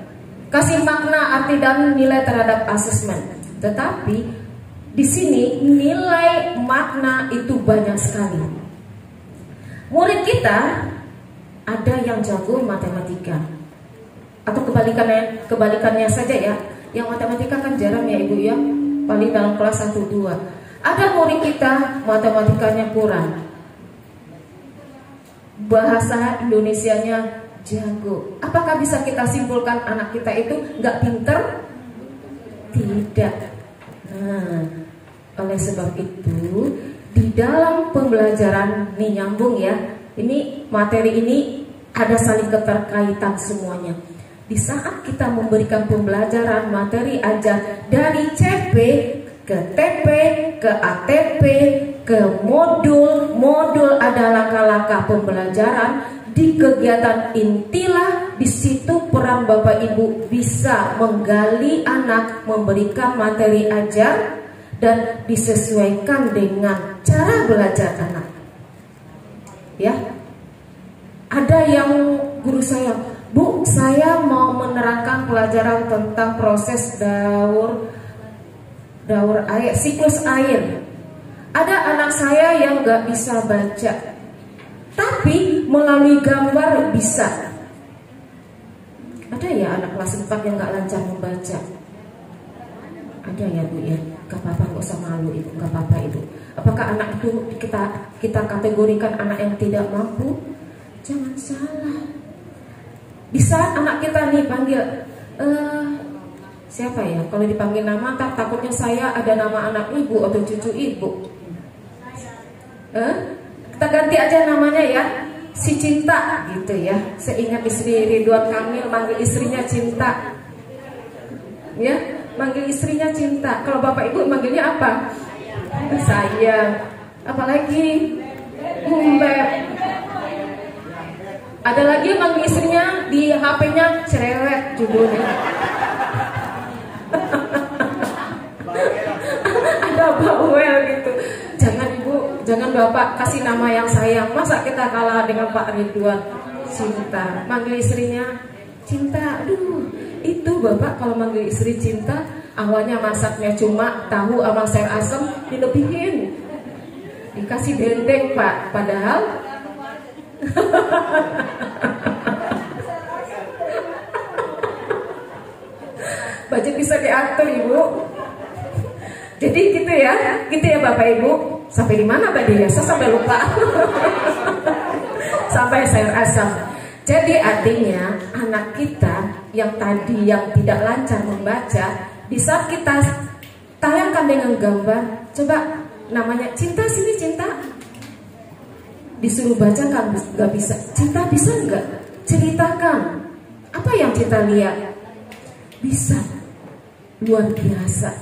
Kasih makna, arti dan nilai terhadap asesmen. Tetapi di sini nilai makna itu banyak sekali. Murid kita ada yang jago matematika, atau kebalikannya saja ya. Yang matematika kan jarang ya Ibu ya, paling dalam kelas 1-2. Ada murid kita matematikanya kurang, bahasa Indonesianya jago. Apakah bisa kita simpulkan anak kita itu nggak pinter? Tidak. Nah, oleh sebab itu di dalam pembelajaran nih nyambung ya. Ini materi ini ada saling keterkaitan semuanya. Di saat kita memberikan pembelajaran materi ajar dari CP ke TP ke ATP ke modul ada langkah-langkah pembelajaran. Di kegiatan intilah, di situ peran Bapak Ibu bisa menggali anak, memberikan materi ajar dan disesuaikan dengan cara belajar anak. Ya, ada yang guru saya, Bu, saya mau menerangkan pelajaran tentang proses daur air, siklus air. Ada anak saya yang nggak bisa baca, tapi melalui gambar bisa. Ada ya anak kelas 4 yang gak lancar membaca? Ada ya Bu ya? Gak apa-apa, gak usah malu Ibu, gak apa-apa Ibu. Apakah anak itu kita kategorikan anak yang tidak mampu? Jangan salah. Di saat anak kita nih panggil siapa ya? Kalau dipanggil nama takutnya saya ada nama anak Ibu atau cucu Ibu. Kita ganti aja namanya ya. si Cinta gitu ya. Seingat istri Ridwan Kamil manggil istrinya Cinta. Ya, manggil istrinya Cinta. Kalau bapak ibu manggilnya apa? Sayang. Apalagi Umbet. Ada lagi yang manggil istrinya di HP-nya Cerewet judulnya. Ada bawel gitu. Jangan ibu, jangan bapak kasih nama yang sayang. Masa kita kalah dengan Pak Ridwan? Cinta. Manggil istrinya Cinta. Aduh, itu bapak kalau manggil istri Cinta, awalnya masaknya cuma tahu sama sayur asem, dilebihin, dikasih dendeng pak. Padahal budget bisa diatur ibu. Jadi gitu ya bapak ibu. Sampai di mana tadi ya? Saya sampai lupa. Sampai sayur asam. Jadi artinya anak kita yang tadi yang tidak lancar membaca, di saat kita tayangkan dengan gambar, coba namanya Cinta, sini Cinta, disuruh baca kan nggak bisa. Cinta bisa nggak? Ceritakan apa yang Cinta lihat. Bisa, luar biasa.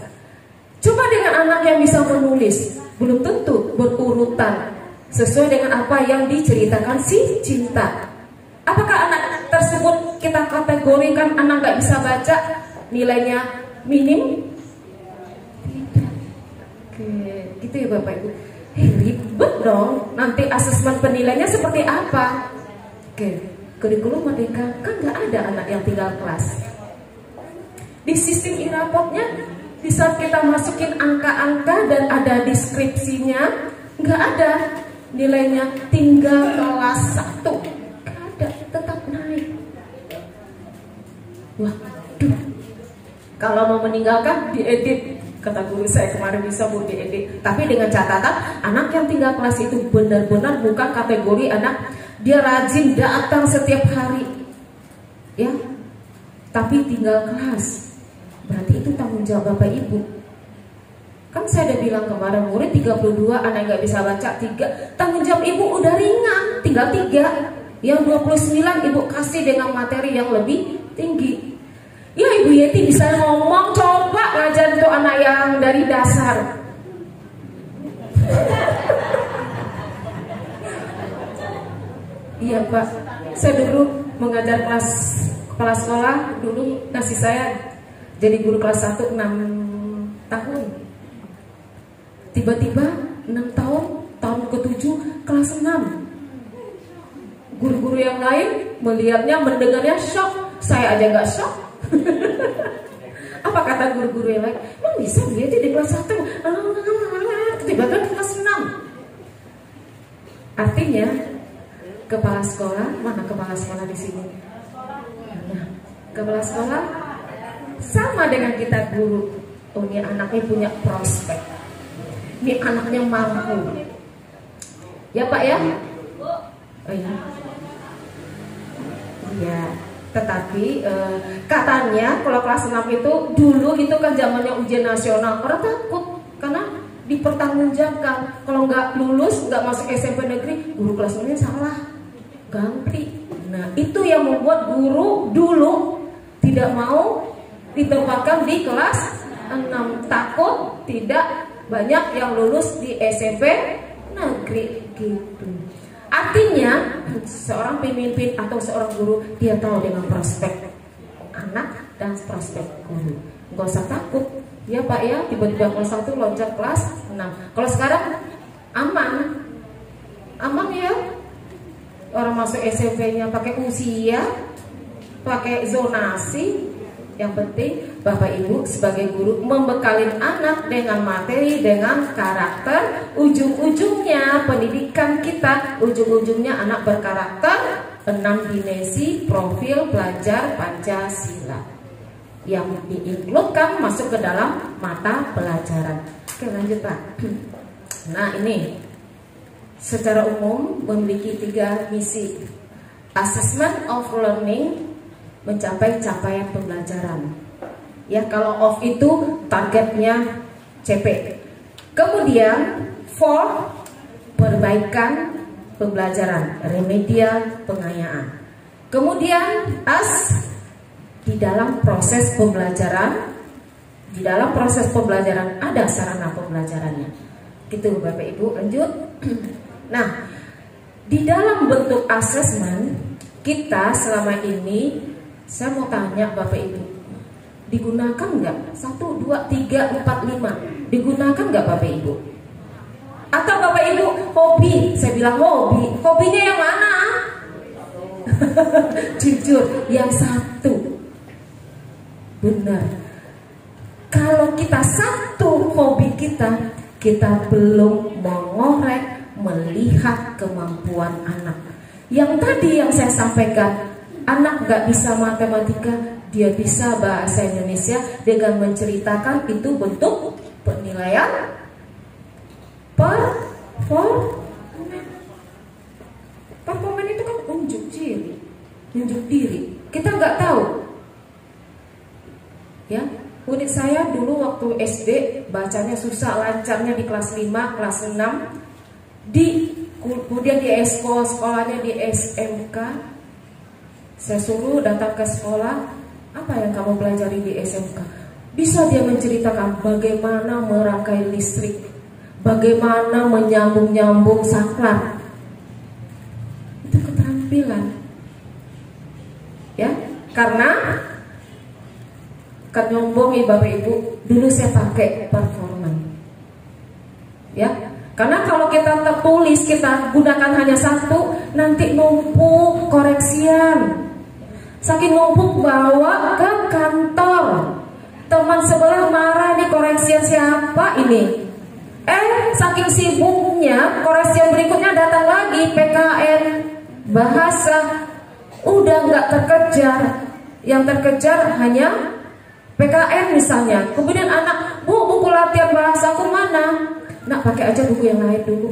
Coba dengan anak yang bisa menulis, belum tentu berurutan sesuai dengan apa yang diceritakan si Cinta. Apakah anak tersebut kita kategorikan anak nggak bisa baca, nilainya minim? Tidak. Oke, gitu ya bapak ibu. Ribet dong. Nanti asesmen penilaiannya seperti apa? Oke, kurikulum merdeka kan nggak ada anak yang tinggal kelas. Di sistem e-rapotnya, di saat kita masukin angka-angka dan ada deskripsinya, nggak ada nilainya tinggal kelas 1. Nggak ada, tetap naik. Waduh, kalau mau meninggalkan diedit. Kata guru saya kemarin, bisa bu diedit. Tapi dengan catatan anak yang tinggal kelas itu benar-benar bukan kategori anak dia rajin datang setiap hari, ya. Tapi tinggal kelas. Berarti itu tanggung jawab bapak ibu. Kan saya udah bilang kemarin murid 32, anak nggak bisa baca 3. Tanggung jawab ibu udah ringan, tinggal 3. Yang 29 ibu kasih dengan materi yang lebih tinggi. Ya Ibu Yeti bisa ngomong, coba ngajar untuk anak yang dari dasar. Iya Pak, saya dulu mengajar kepala sekolah, dulu ngasih saya jadi guru kelas 1 6 tahun. Tiba-tiba 6 tahun, tahun ke-7 kelas 6. Guru-guru yang lain melihatnya, mendengarnya shock. Saya aja gak shock. Apa kata guru-guru yang lain? Emang bisa dia di kelas 1 tiba-tiba kelas 6. Artinya kepala sekolah, mana kepala sekolah di sini? Nah, kepala sekolah sama dengan kita guru. Oh, ini anaknya punya prospek, ini anaknya mampu. Ya Pak ya? Oh iya. Iya. Tetapi katanya kalau kelas 6 itu dulu itu kan zamannya ujian nasional, orang takut karena dipertanggungjawabkan. Kalau nggak lulus, nggak masuk SMP negeri, guru kelas 6 salah, ganti. Nah itu yang membuat guru dulu tidak mau ditempatkan di kelas 6, takut tidak banyak yang lulus di SMP negeri gitu. Artinya seorang pemimpin atau seorang guru dia tahu dengan prospek anak dan prospek guru. Gak usah takut ya Pak ya, tiba-tiba kelas 1 loncat kelas 6. Kalau sekarang aman ya. Orang masuk SMP-nya pakai usia, pakai zonasi. Yang penting Bapak Ibu sebagai guru membekalin anak dengan materi, dengan karakter. Ujung-ujungnya pendidikan kita, ujung-ujungnya anak berkarakter, 6 dimensi profil belajar Pancasila yang diinkludkan masuk ke dalam mata pelajaran. Oke lanjut Pak. Nah ini secara umum memiliki 3 misi. Assessment of learning, mencapai capaian pembelajaran. Ya kalau off itu targetnya CP. Kemudian for, perbaikan pembelajaran, remedial, pengayaan. Kemudian di dalam proses pembelajaran, ada sarana pembelajarannya. Gitu Bapak Ibu, lanjut. Nah, di dalam bentuk asesmen kita selama ini, saya mau tanya Bapak Ibu, digunakan nggak? 1, 2, 3, 4, 5 digunakan nggak Bapak Ibu? Atau Bapak Ibu hobi? Saya bilang hobi. Hobinya yang mana? Jujur, yang satu. Benar. Kalau kita satu hobi kita belum mengorek, melihat kemampuan anak. Yang tadi yang saya sampaikan, anak gak bisa matematika, dia bisa bahasa Indonesia dengan menceritakan, itu bentuk penilaian performan itu kan unjuk diri. Kita nggak tahu, ya. Unit saya dulu waktu SD bacanya susah, lancarnya di kelas 5, kelas 6, kemudian di sekolahnya di SMK. Saya suruh datang ke sekolah, apa yang kamu pelajari di SMK? Bisa dia menceritakan bagaimana merangkai listrik, bagaimana menyambung-nyambung saklar. Itu keterampilan, ya. Karena kan nyombongi Bapak Ibu, dulu saya pakai performan, ya. Karena kalau kita tertulis, kita gunakan hanya satu, nanti numpuk koreksian. Saking numpuk bawa ke kantor, teman sebelah marah, nih koreksian siapa ini? Saking sibuknya, koreksian berikutnya datang lagi, PKN, bahasa, udah nggak terkejar. Yang terkejar hanya PKN misalnya. Kemudian anak, Bu, buku latihan bahasa aku mana? Nak, pakai aja buku yang lain dulu.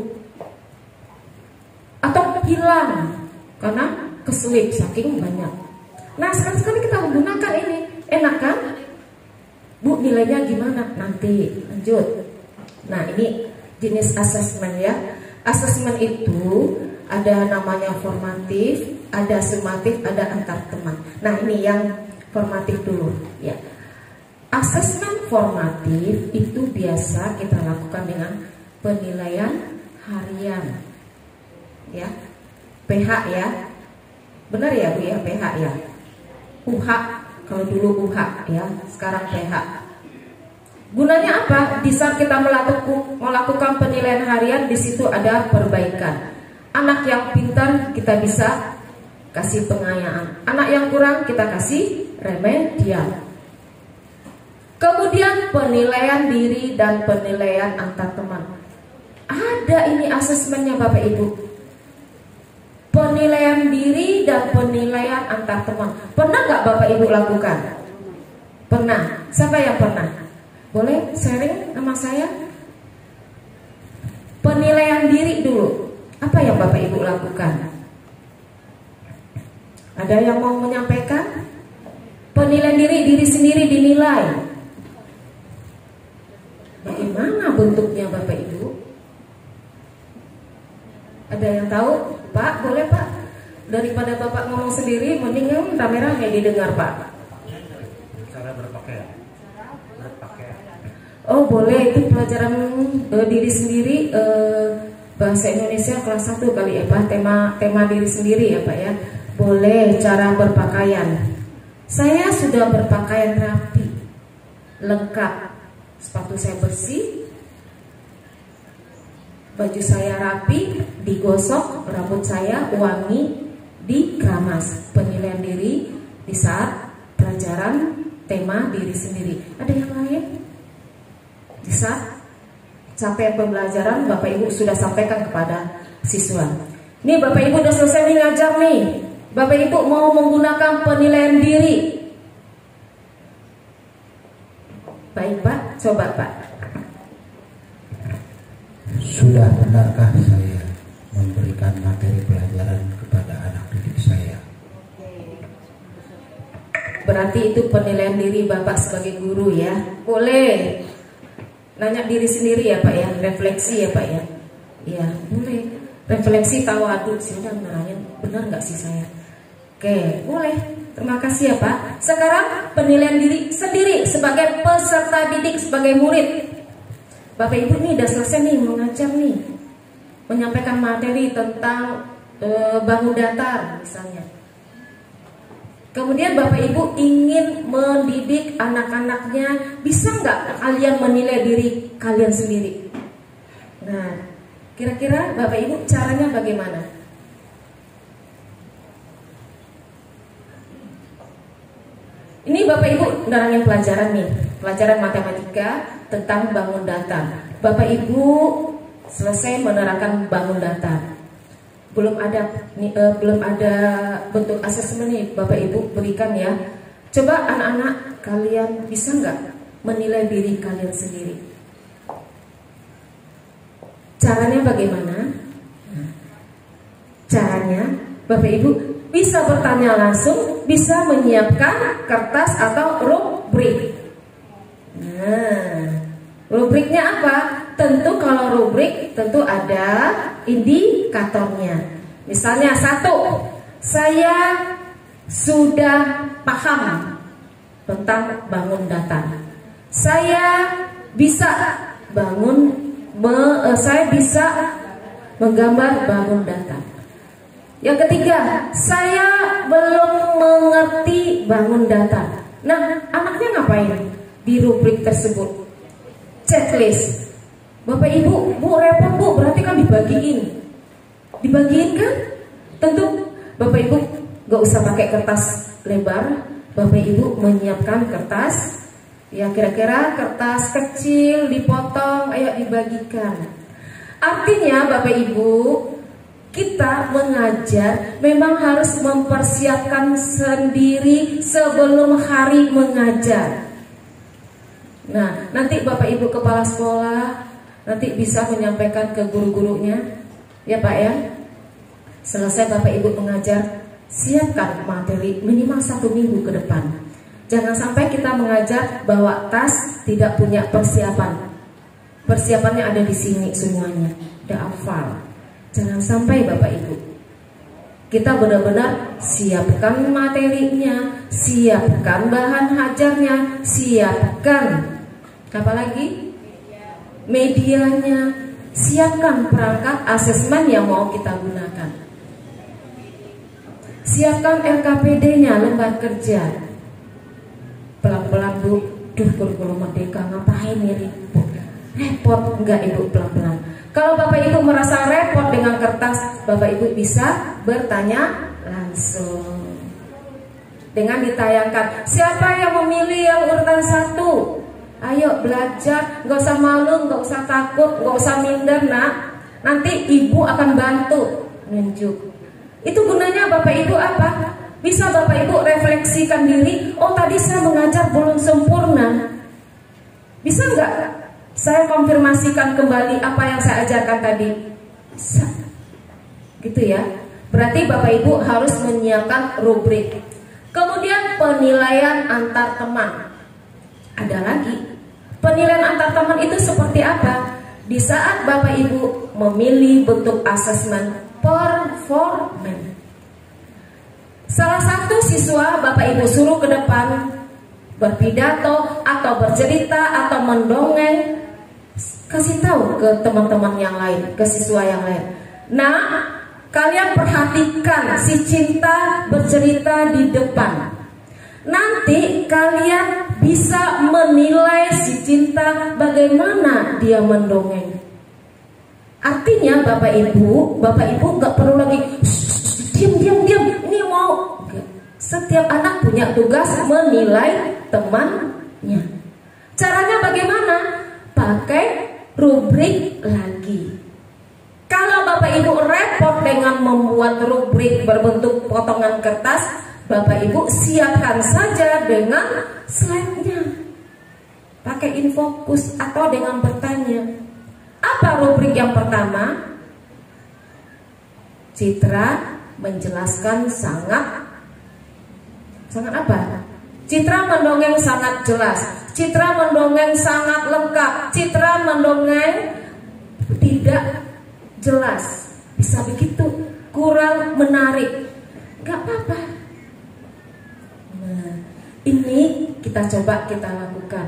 Atau hilang karena keselip saking banyak. Nah, sekali-sekali kita menggunakan ini, enak kan? Bu, nilainya gimana? Nanti lanjut. Nah, ini jenis asesmen ya. Asesmen itu ada namanya formatif, ada sumatif, ada antar teman. Nah, ini yang formatif dulu ya. Asesmen formatif itu biasa kita lakukan dengan penilaian harian, ya, PH ya, benar ya Bu ya, PH ya, UH kalau dulu UH ya, sekarang PH. Gunanya apa? Di saat kita melakukan penilaian harian, di situ ada perbaikan. Anak yang pintar kita bisa kasih pengayaan, anak yang kurang kita kasih remedial. Kemudian penilaian diri dan penilaian antar teman. Ada ini asesmennya Bapak Ibu. Penilaian diri dan penilaian antar teman. Pernah nggak Bapak Ibu lakukan? Pernah. Siapa yang pernah? Boleh sharing sama saya? Penilaian diri dulu. Apa yang Bapak Ibu lakukan? Ada yang mau menyampaikan? Penilaian diri sendiri dinilai. Bagaimana bentuknya Bapak Ibu? Ada yang tahu? Pak, boleh Pak? Daripada Bapak ngomong sendiri, mendingan rame-rame didengar Pak. Cara berpakaian. Oh boleh, itu pelajaran diri sendiri, bahasa Indonesia kelas 1 kali ya Pak. Tema diri sendiri ya Pak ya. Boleh, cara berpakaian. Saya sudah berpakaian rapi, lengkap. Sepatu saya bersih, baju saya rapi, digosok, rambut saya wangi, dikeramas. Penilaian diri di saat pelajaran tema diri sendiri. Ada yang lain? Di saat sampai pembelajaran Bapak Ibu sudah sampaikan kepada siswa. Nih Bapak Ibu udah selesai nih ngajar nih. Bapak Ibu mau menggunakan penilaian diri. Baik Pak, coba Pak. Sudah benarkah saya memberikan materi pelajaran kepada anak didik saya? Berarti itu penilaian diri Bapak sebagai guru ya. Boleh nanya diri sendiri ya Pak ya, refleksi ya Pak ya. Ya boleh. refleksi tawadu. Sudah nerangin benar nggak sih saya? Oke, boleh. Terima kasih ya Pak. Sekarang penilaian diri sendiri sebagai peserta didik, sebagai murid. Bapak Ibu nih udah selesai nih mengajar nih, menyampaikan materi tentang bangun datar misalnya. Kemudian Bapak Ibu ingin mendidik anak-anaknya, bisa nggak kalian menilai diri kalian sendiri? Nah, kira-kira Bapak Ibu caranya bagaimana? Ini Bapak Ibu nerangin pelajaran nih, pelajaran matematika tentang bangun datar. Bapak Ibu selesai menerangkan bangun datar. Belum ada bentuk asesmen nih Bapak Ibu berikan ya. Coba anak-anak kalian bisa nggak menilai diri kalian sendiri? Caranya bagaimana? Caranya Bapak Ibu bisa bertanya langsung, bisa menyiapkan kertas atau rubrik. Nah, rubriknya apa? Tentu kalau rubrik tentu ada indikatornya. Misalnya 1, saya sudah paham tentang bangun datar. Saya bisa saya bisa menggambar bangun datar. Yang ketiga, saya belum mengerti bangun datar. Nah, anaknya ngapain di rubrik tersebut? Checklist. Bapak Ibu, Bu repot Bu, berarti kan dibagiin kan? Tentu Bapak Ibu gak usah pakai kertas lebar. Bapak Ibu menyiapkan kertas, ya kira-kira kertas kecil dipotong, ayo dibagikan. Artinya Bapak Ibu, kita mengajar memang harus mempersiapkan sendiri sebelum hari mengajar. Nah, nanti Bapak Ibu kepala sekolah nanti bisa menyampaikan ke guru-gurunya, ya Pak ya. Selesai Bapak Ibu mengajar, siapkan materi minimal 1 minggu ke depan. Jangan sampai kita mengajar bawa tas tidak punya persiapan. Persiapannya ada di sini semuanya, udah hafal. Jangan sampai Bapak Ibu. Kita benar-benar siapkan materinya, siapkan bahan hajarnya, siapkan apa lagi? Medianya, siapkan perangkat asesmen yang mau kita gunakan. Siapkan LKPD-nya, lembar kerja. Pelan-pelan Bu, kurikulum merdeka ngapain nih ribut? Repot enggak Ibu, pelan-pelan. Kalau Bapak Ibu merasa repot dengan kertas, Bapak Ibu bisa bertanya langsung. Dengan ditayangkan, siapa yang memilih yang urutan 1? Ayo belajar, gak usah malu, gak usah takut, gak usah minder nak. Nanti Ibu akan bantu nunjuk. Itu gunanya Bapak Ibu apa? Bisa Bapak Ibu refleksikan diri, oh tadi saya mengajar belum sempurna. Bisa nggak? Saya konfirmasikan kembali apa yang saya ajarkan tadi. Bisa. Gitu ya. Berarti Bapak Ibu harus menyiapkan rubrik. Kemudian penilaian antar teman. Ada lagi. Penilaian antar teman itu seperti apa? Di saat Bapak Ibu memilih bentuk asesmen performance. Salah satu siswa Bapak Ibu suruh ke depan berpidato atau bercerita atau mendongeng. Kasih tahu ke teman-teman yang lain, ke siswa yang lain. Nah, kalian perhatikan si Cinta bercerita di depan. Nanti kalian bisa menilai si Cinta bagaimana dia mendongeng. Artinya Bapak Ibu nggak perlu lagi diam. Ini mau. Setiap anak punya tugas menilai temannya. Caranya bagaimana? Pakai rubrik lagi. Kalau Bapak Ibu repot dengan membuat rubrik berbentuk potongan kertas, Bapak Ibu siapkan saja dengan slide-nya. Pakai infokus atau dengan bertanya. Apa rubrik yang pertama? Citra menjelaskan sangat apa? Citra mendongeng sangat jelas. Citra mendongeng sangat lengkap. Citra mendongeng tidak jelas. bisa begitu, kurang menarik, nggak apa-apa. Nah, ini kita coba kita lakukan.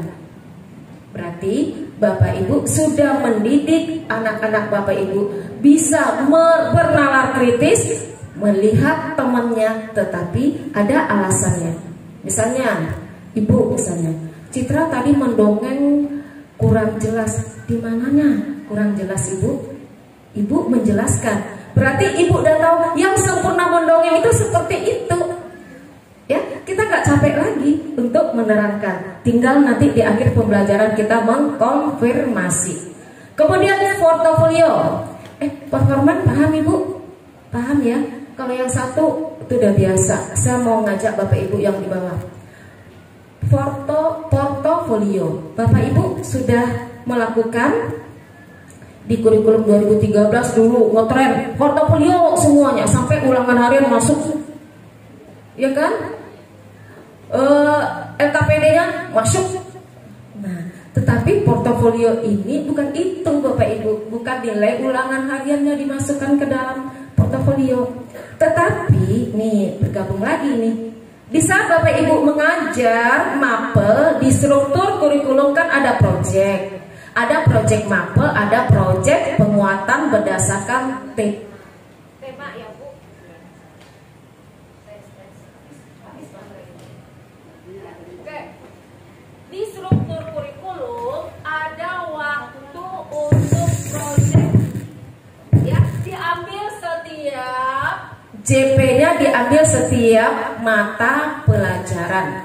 Berarti Bapak Ibu sudah mendidik anak-anak Bapak Ibu bisa bernalar kritis, melihat temannya tetapi ada alasannya. Misalnya, Ibu misalnya, Citra tadi mendongeng kurang jelas. Di mananya kurang jelas, Ibu? Ibu menjelaskan. Berarti Ibu udah tahu yang sempurna mendongeng itu seperti itu. Ya, kita nggak capek lagi untuk menerangkan. Tinggal nanti di akhir pembelajaran kita mengkonfirmasi. Kemudian portofolio. Performan paham Ibu? Paham ya? Kalau yang satu itu udah biasa. Saya mau ngajak Bapak Ibu yang di bawah. Portofolio. Bapak Ibu sudah melakukan di kurikulum 2013 dulu ngetren portofolio semuanya sampai ulangan harian masuk. Ya kan? LKPD-nya masuk. Nah, tetapi portofolio ini bukan itu Bapak Ibu, bukan nilai ulangan hariannya dimasukkan ke dalam portofolio. Tetapi nih bergabung lagi nih. Di saat Bapak Ibu mengajar mapel di struktur kurikulum kan ada project. Ada project mapel, ada project penguatan berdasarkan tema ya Bu. Oke. Di struktur kurikulum ada waktu untuk project. Ya, diambil setiap JP-nya diambil setiap mata pelajaran.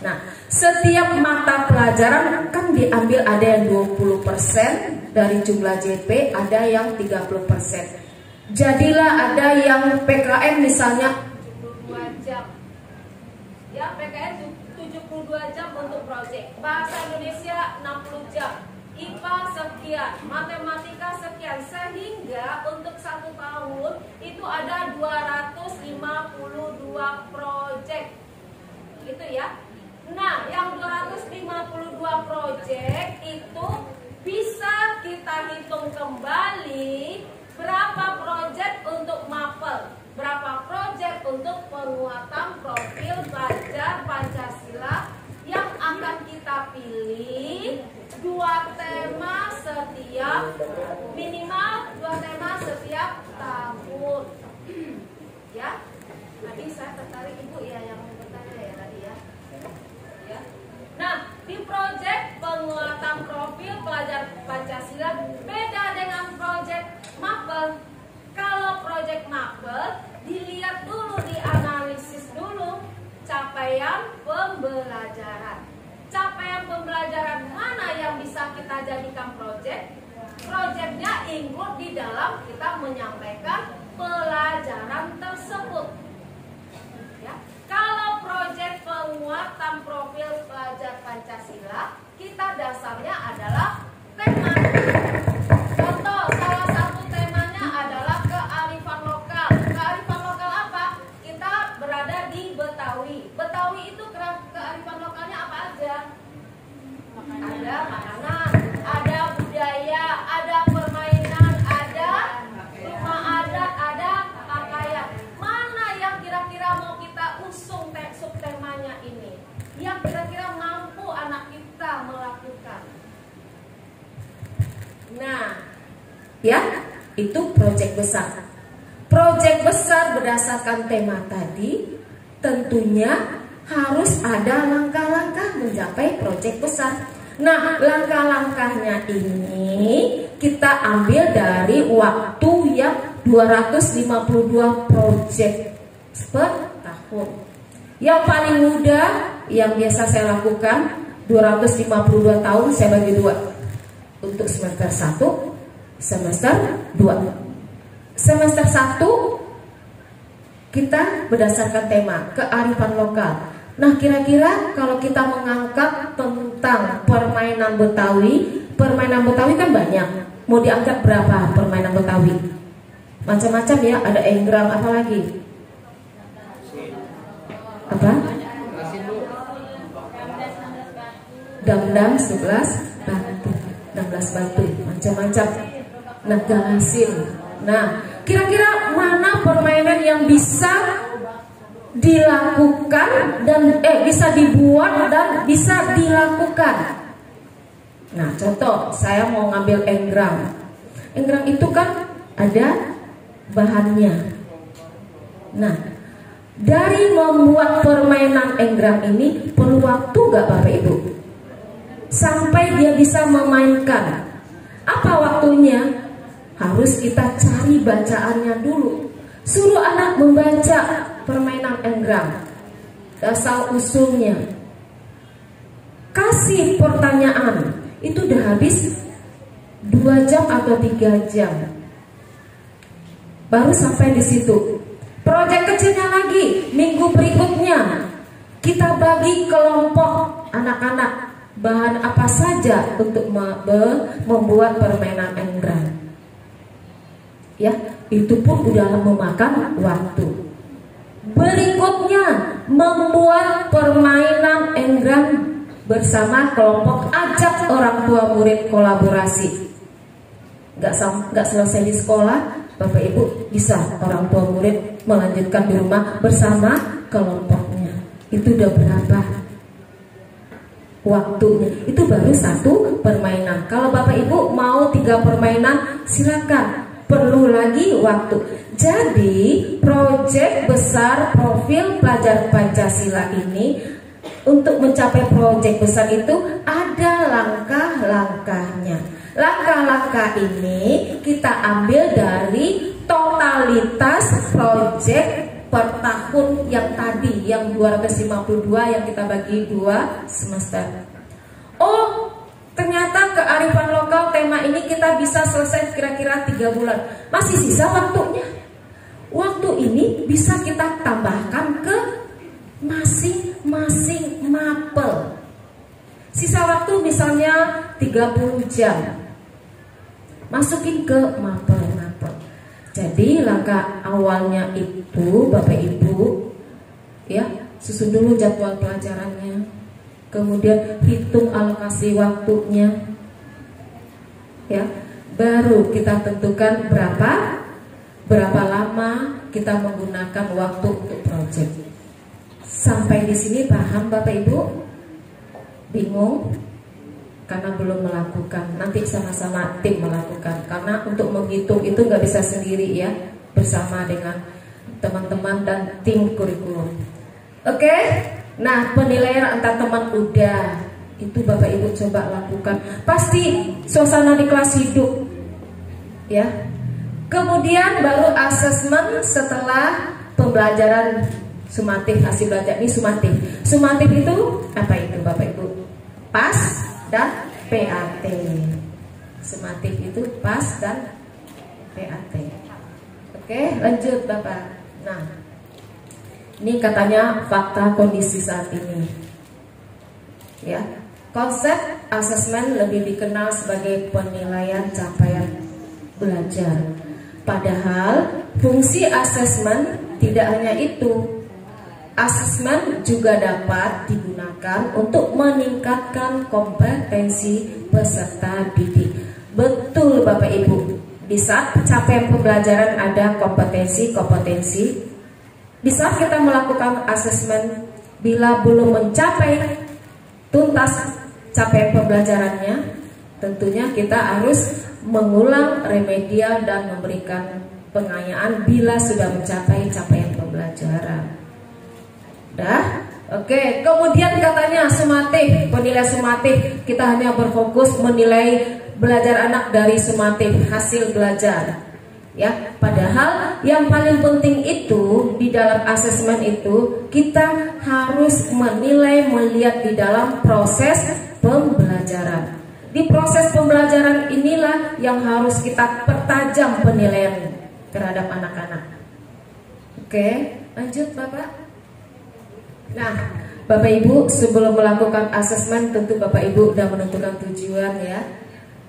Nah, setiap mata pelajaran kan diambil, ada yang 20% dari jumlah JP, ada yang 30%. Jadilah ada yang PKN misalnya 72 jam. Ya, PKN 72 jam untuk proyek. Bahasa Indonesia 60 jam. IPA sekian, matematika sekian, sehingga untuk 1 tahun itu ada 252 proyek. Gitu ya. Nah, yang 252 proyek itu bisa kita hitung kembali berapa proyek untuk mapel, berapa proyek untuk penguatan profil pelajar Pancasila yang akan kita pilih 2 tema setiap, minimal 2 tema setiap tahun. Ya, tadi saya tertarik Ibu ya yang bertanya ya tadi ya. Ya. Nah, di proyek penguatan profil pelajar Pancasila beda dengan proyek mapel. Kalau proyek mapel dilihat dulu, dianalisis dulu capaian pembelajaran. Capaian pembelajaran mana yang bisa kita jadikan proyek? Proyeknya include di dalam kita menyampaikan pelajaran tersebut. Ya. Kalau proyek penguatan profil pelajar Pancasila, kita dasarnya adalah tema. Contoh, salah satu temanya adalah kearifan lokal. Kearifan lokal apa? Kita berada di Betawi. Betawi itu kearifan lokalnya apa aja? Ada makanan, ada budaya, ada permainan, ada rumah adat, ada pakaian. Mana yang kira-kira mau kita usung subtemanya ini? Yang kira-kira mampu anak kita melakukan. Nah, ya, itu proyek besar. Proyek besar berdasarkan tema tadi tentunya harus ada langkah-langkah mencapai proyek besar. Nah, langkah-langkahnya ini kita ambil dari waktu yang 252 proyek per tahun. Yang paling mudah yang biasa saya lakukan 252 tahun saya bagi 2. Untuk semester 1, semester 2. Semester 1 kita berdasarkan tema kearifan lokal. Nah, kira-kira kalau kita mengangkat tentang permainan Betawi kan banyak. Mau diangkat berapa permainan Betawi? Macam-macam ya, ada enggrang, apa lagi? Apa? Dangdang 11 batu, 16 batu, macam-macam. Nah, galasin. Nah, Kira-kira mana permainan yang bisa dilakukan dan bisa dibuat dan bisa dilakukan? Nah, contoh saya mau ngambil enggrang. Enggrang itu kan ada bahannya. Nah, dari membuat permainan enggrang ini perlu waktu gak Bapak Ibu? Sampai dia bisa memainkan. Apa waktunya? Harus kita cari bacaannya dulu. Suruh anak membaca permainan enggrang, asal usulnya. Kasih pertanyaan, itu udah habis 2 jam atau 3 jam. Baru sampai di situ. Proyek kecilnya lagi, minggu berikutnya kita bagi kelompok anak-anak bahan apa saja untuk membuat permainan enggrang. Ya, itu pun udah memakan waktu. Berikutnya membuat permainan enggrang bersama kelompok, ajak orang tua murid kolaborasi. Gak selesai di sekolah, Bapak Ibu bisa orang tua murid melanjutkan di rumah bersama kelompoknya. Itu udah berapa waktunya? Itu baru 1 permainan. Kalau Bapak Ibu mau 3 permainan, silakan. Perlu lagi waktu. Jadi proyek besar profil pelajar Pancasila ini, untuk mencapai proyek besar itu ada langkah-langkahnya. Langkah-langkah ini kita ambil dari totalitas proyek per tahun yang tadi, yang 252 yang kita bagi 2 semester. Oh, ternyata kearifan lokal tema ini kita bisa selesai kira-kira 3 bulan. Masih sisa waktunya. Waktu ini bisa kita tambahkan ke masing-masing mapel. Sisa waktu misalnya 30 jam. Masukin ke mapel-mapel. Jadi langkah awalnya itu Bapak Ibu ya, susun dulu jadwal pelajarannya. Kemudian hitung alokasi waktunya. Ya, baru kita tentukan berapa lama kita menggunakan waktu untuk proyek. Sampai di sini paham Bapak Ibu? Bingung? Karena belum melakukan. Nanti sama-sama tim melakukan. Karena untuk menghitung itu nggak bisa sendiri ya, bersama dengan teman-teman dan tim kurikulum. Oke? Nah, penilaian antar teman udah. Itu Bapak Ibu coba lakukan. Pasti suasana di kelas hidup. Ya. Kemudian baru asesmen setelah pembelajaran sumatif, hasil belajar ini sumatif. Sumatif itu apa itu Bapak Ibu? PAS dan PAT. Sumatif itu PAS dan PAT. Oke, lanjut Bapak. Nah, ini katanya fakta kondisi saat ini. Ya, konsep asesmen lebih dikenal sebagai penilaian capaian belajar. Padahal fungsi asesmen tidak hanya itu. Asesmen juga dapat digunakan untuk meningkatkan kompetensi peserta didik. Betul Bapak Ibu. Di saat capaian pembelajaran ada kompetensi-kompetensi. Di saat kita melakukan asesmen, bila belum mencapai tuntas capaian pembelajarannya, tentunya kita harus mengulang remedial dan memberikan pengayaan bila sudah mencapai capaian pembelajaran. Dah? Oke, kemudian katanya sumatif, penilaian sumatif, kita hanya berfokus menilai belajar anak dari sumatif, hasil belajar. Ya, padahal yang paling penting itu di dalam asesmen itu kita harus menilai, melihat di dalam proses pembelajaran. Di proses pembelajaran inilah yang harus kita pertajam penilaian terhadap anak-anak. Oke, lanjut Bapak. Nah, Bapak Ibu sebelum melakukan asesmen tentu Bapak Ibu sudah menentukan tujuan ya.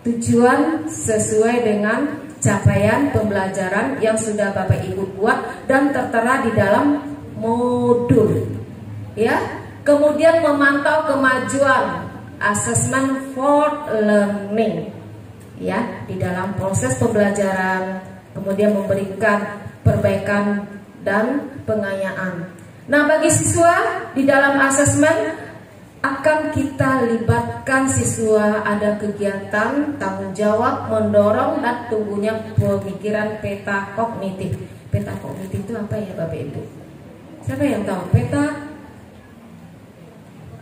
Tujuan sesuai dengan capaian pembelajaran yang sudah Bapak Ibu buat dan tertera di dalam modul. Ya. Kemudian memantau kemajuan, assessment for learning. Ya, di dalam proses pembelajaran kemudian memberikan perbaikan dan pengayaan. Nah, bagi siswa di dalam asesmen akan kita libatkan siswa ada kegiatan tanggung jawab, mendorong dan tumbuhnya pemikiran peta kognitif. Peta kognitif itu apa ya Bapak Ibu? Siapa yang tahu?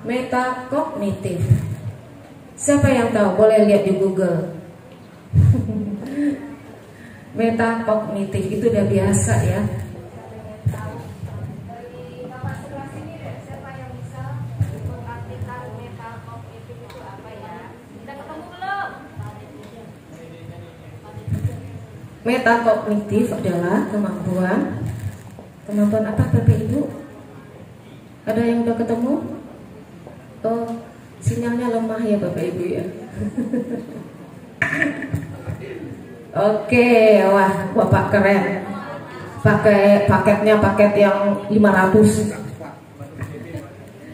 Meta kognitif. Siapa yang tahu? Boleh lihat di Google. Meta kognitif itu udah biasa ya. Metakognitif adalah kemampuan apa Bapak Ibu? Ada yang udah ketemu? Oh, sinyalnya lemah ya Bapak Ibu ya. Oke, wah Bapak keren. Pakai paketnya paket yang 500.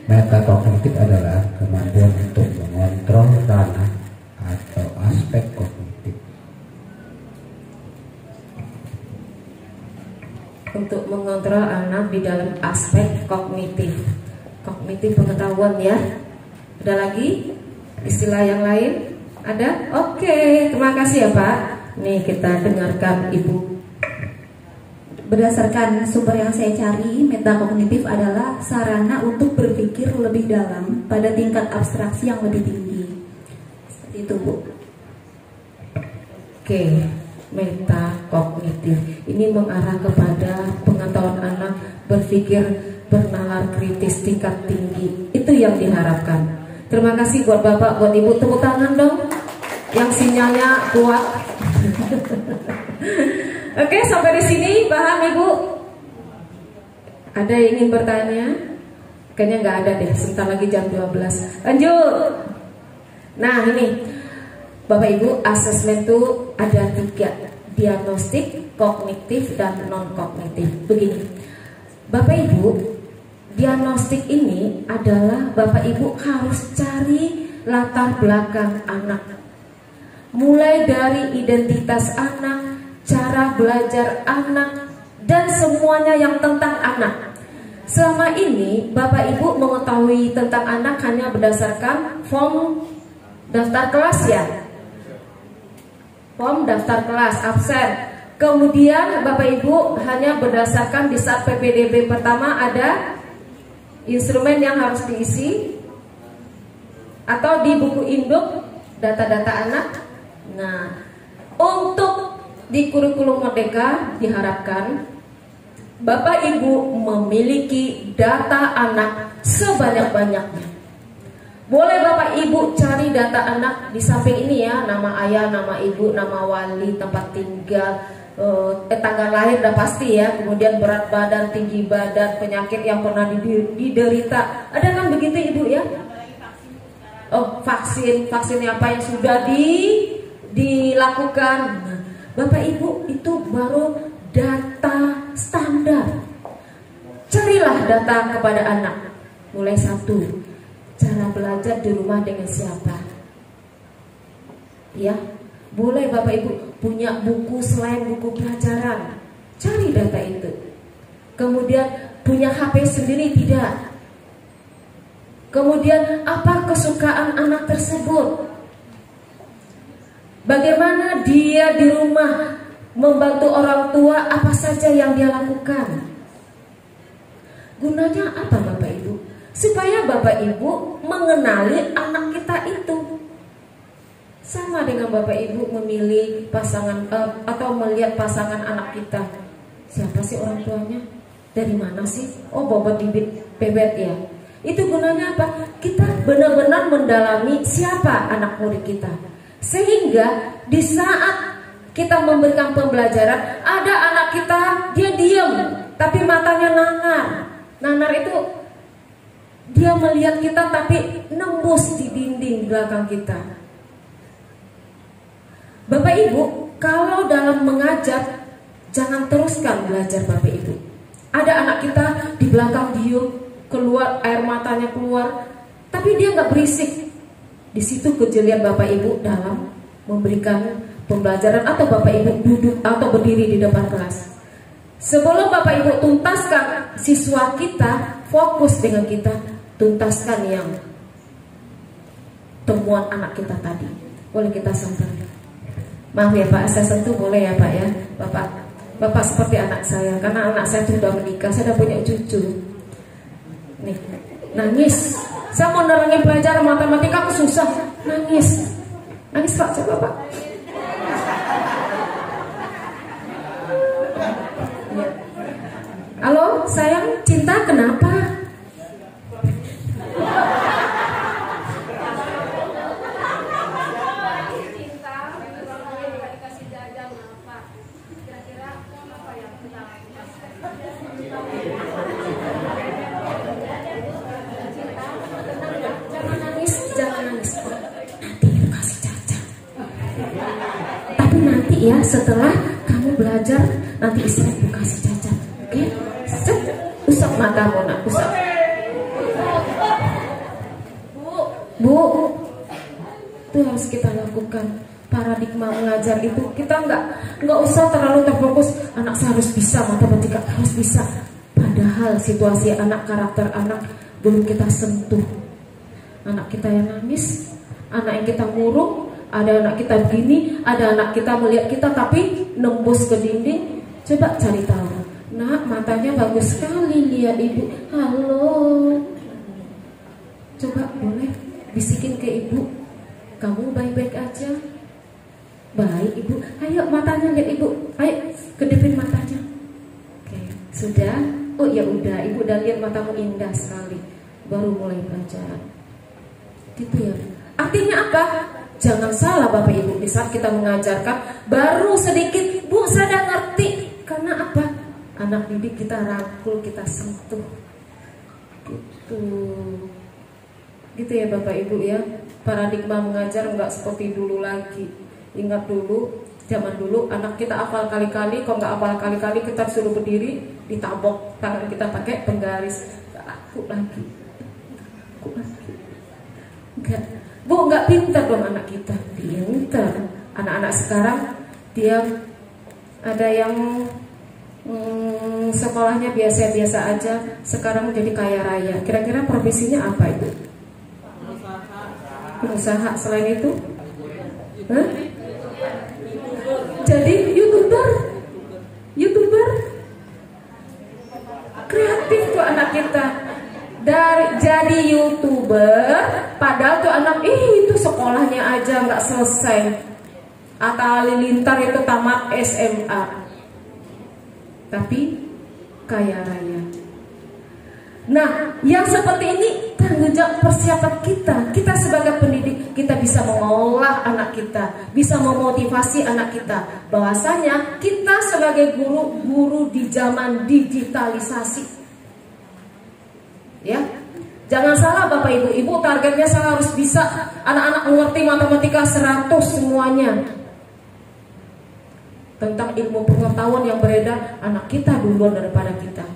Metakognitif adalah kemampuan untuk mengontrol ranah atau aspek kognitif. Untuk mengontrol anak di dalam aspek kognitif. Kognitif pengetahuan ya. Ada lagi istilah yang lain? Ada? Oke, terima kasih ya Pak. Nih kita dengarkan Ibu. Berdasarkan sumber yang saya cari, metakognitif adalah sarana untuk berpikir lebih dalam pada tingkat abstraksi yang lebih tinggi. Seperti itu Bu. Oke, metakognitif ini mengarah kepada pengetahuan anak berpikir bernalar kritis tingkat tinggi. Itu yang diharapkan. Terima kasih buat Bapak, buat Ibu. Tepuk tangan dong yang sinyalnya kuat. Oke, sampai di sini paham Ibu? Ada yang ingin bertanya? Kayaknya nggak ada deh, sebentar lagi jam 12. Lanjut. Nah ini Bapak Ibu, asesmen itu ada 3, diagnostik, kognitif, dan non-kognitif. Begini, Bapak Ibu, diagnostik ini adalah Bapak Ibu harus cari latar belakang anak. Mulai dari identitas anak, cara belajar anak, dan semuanya yang tentang anak. Selama ini Bapak Ibu mengetahui tentang anak hanya berdasarkan form daftar kelas ya. Form daftar kelas, absen. Kemudian Bapak Ibu hanya berdasarkan di saat PPDB pertama ada instrumen yang harus diisi, atau di buku induk data-data anak. Nah, untuk di kurikulum Merdeka diharapkan Bapak Ibu memiliki data anak sebanyak-banyaknya. Boleh Bapak Ibu cari data anak di samping ini ya, nama ayah, nama ibu, nama wali, tempat tinggal, tanggal lahir udah pasti ya, kemudian berat badan, tinggi badan, penyakit yang pernah diderita. Ada kan begitu Ibu ya? Oh, vaksin apa yang sudah dilakukan. Nah, Bapak Ibu itu baru data standar. Carilah data kepada anak. Mulai 1, cara belajar di rumah dengan siapa? Ya, boleh Bapak Ibu punya buku selain buku pelajaran, cari data itu. Kemudian punya HP sendiri tidak? Kemudian apa kesukaan anak tersebut? Bagaimana dia di rumah membantu orang tua, apa saja yang dia lakukan? Gunanya apa Bapak Ibu? Supaya Bapak Ibu mengenali anak kita itu. Sama dengan Bapak Ibu memilih pasangan atau melihat pasangan anak kita. Siapa sih orang tuanya? Dari mana sih? Oh, bobot bibit bebet ya. Itu gunanya apa? Kita benar-benar mendalami siapa anak murid kita. Sehingga di saat kita memberikan pembelajaran, ada anak kita dia diam, tapi matanya nanar. Nanar itu dia melihat kita tapi nembus di dinding belakang kita. Bapak Ibu, kalau dalam mengajar jangan teruskan belajar Bapak Ibu. Ada anak kita di belakang diem, keluar air matanya keluar, tapi dia nggak berisik. Di situ kejelian Bapak Ibu dalam memberikan pembelajaran atau Bapak Ibu duduk atau berdiri di depan kelas. Sebelum Bapak Ibu tuntaskan siswa kita, fokus dengan kita tuntaskan yang temuan anak kita tadi. Boleh kita sampaikan. Maaf ya Pak, saya sentuh boleh ya Pak ya. Bapak seperti anak saya, karena anak saya sudah menikah, saya sudah punya cucu. Nih, nangis. Saya mau nerangin pelajaran matematika aku susah, nangis. Nangis Pak, coba Pak. Halo, sayang, cinta kenapa? Ya, setelah kamu belajar nanti istirahat buka si cacat, oke? Usap matamu nak, usap. Bu, itu harus kita lakukan. Paradigma mengajar itu kita nggak usah terlalu terfokus. Anak saya harus bisa matematika, harus bisa. Padahal situasi anak, karakter anak belum kita sentuh. Anak kita yang nangis, anak yang kita murung. Ada anak kita begini, ada anak kita melihat kita tapi nembus ke dinding. Coba cari tahu. Nak, matanya bagus sekali, lihat ibu. Halo. Coba boleh bisikin ke ibu. Kamu baik-baik aja? Baik ibu. Ayo matanya lihat ibu. Ayo kedipin matanya. Oke, sudah? Oh ya udah, ibu udah lihat matamu indah sekali. Baru mulai pelajaran. Gitu ya. Artinya apa? Jangan salah Bapak Ibu, di saat kita mengajarkan baru sedikit, Bu saya udah ngerti. Karena apa? Anak didik kita rangkul, kita sentuh. Gitu ya Bapak Ibu ya. Paradigma mengajar nggak seperti dulu lagi. Ingat dulu, zaman dulu anak kita hafal kali-kali, kalau nggak hafal kali-kali kita suruh berdiri, ditabok tangan kita pakai penggaris. Aku lagi. Enggak. Bu, nggak pintar dong anak kita. Pintar. Anak-anak sekarang dia ada yang sekolahnya biasa-biasa aja, sekarang jadi kaya raya. Kira-kira profesinya apa itu? Pengusaha. Selain itu? Hah? Jadi YouTuber. Kreatif tuh anak kita. Jadi YouTuber, padahal tuh anak itu sekolahnya aja nggak selesai. Atta Halilintar itu tamat SMA, tapi kaya raya. Nah, yang seperti ini tanggung jawab persiapan kita. Kita sebagai pendidik, kita bisa mengolah anak kita, bisa memotivasi anak kita. Bahwasanya kita sebagai guru di zaman digitalisasi. Ya, jangan salah Bapak Ibu. Ibu targetnya saya harus bisa anak-anak mengerti matematika 100 semuanya. Tentang ilmu pengetahuan yang beredar, anak kita duluan daripada kita.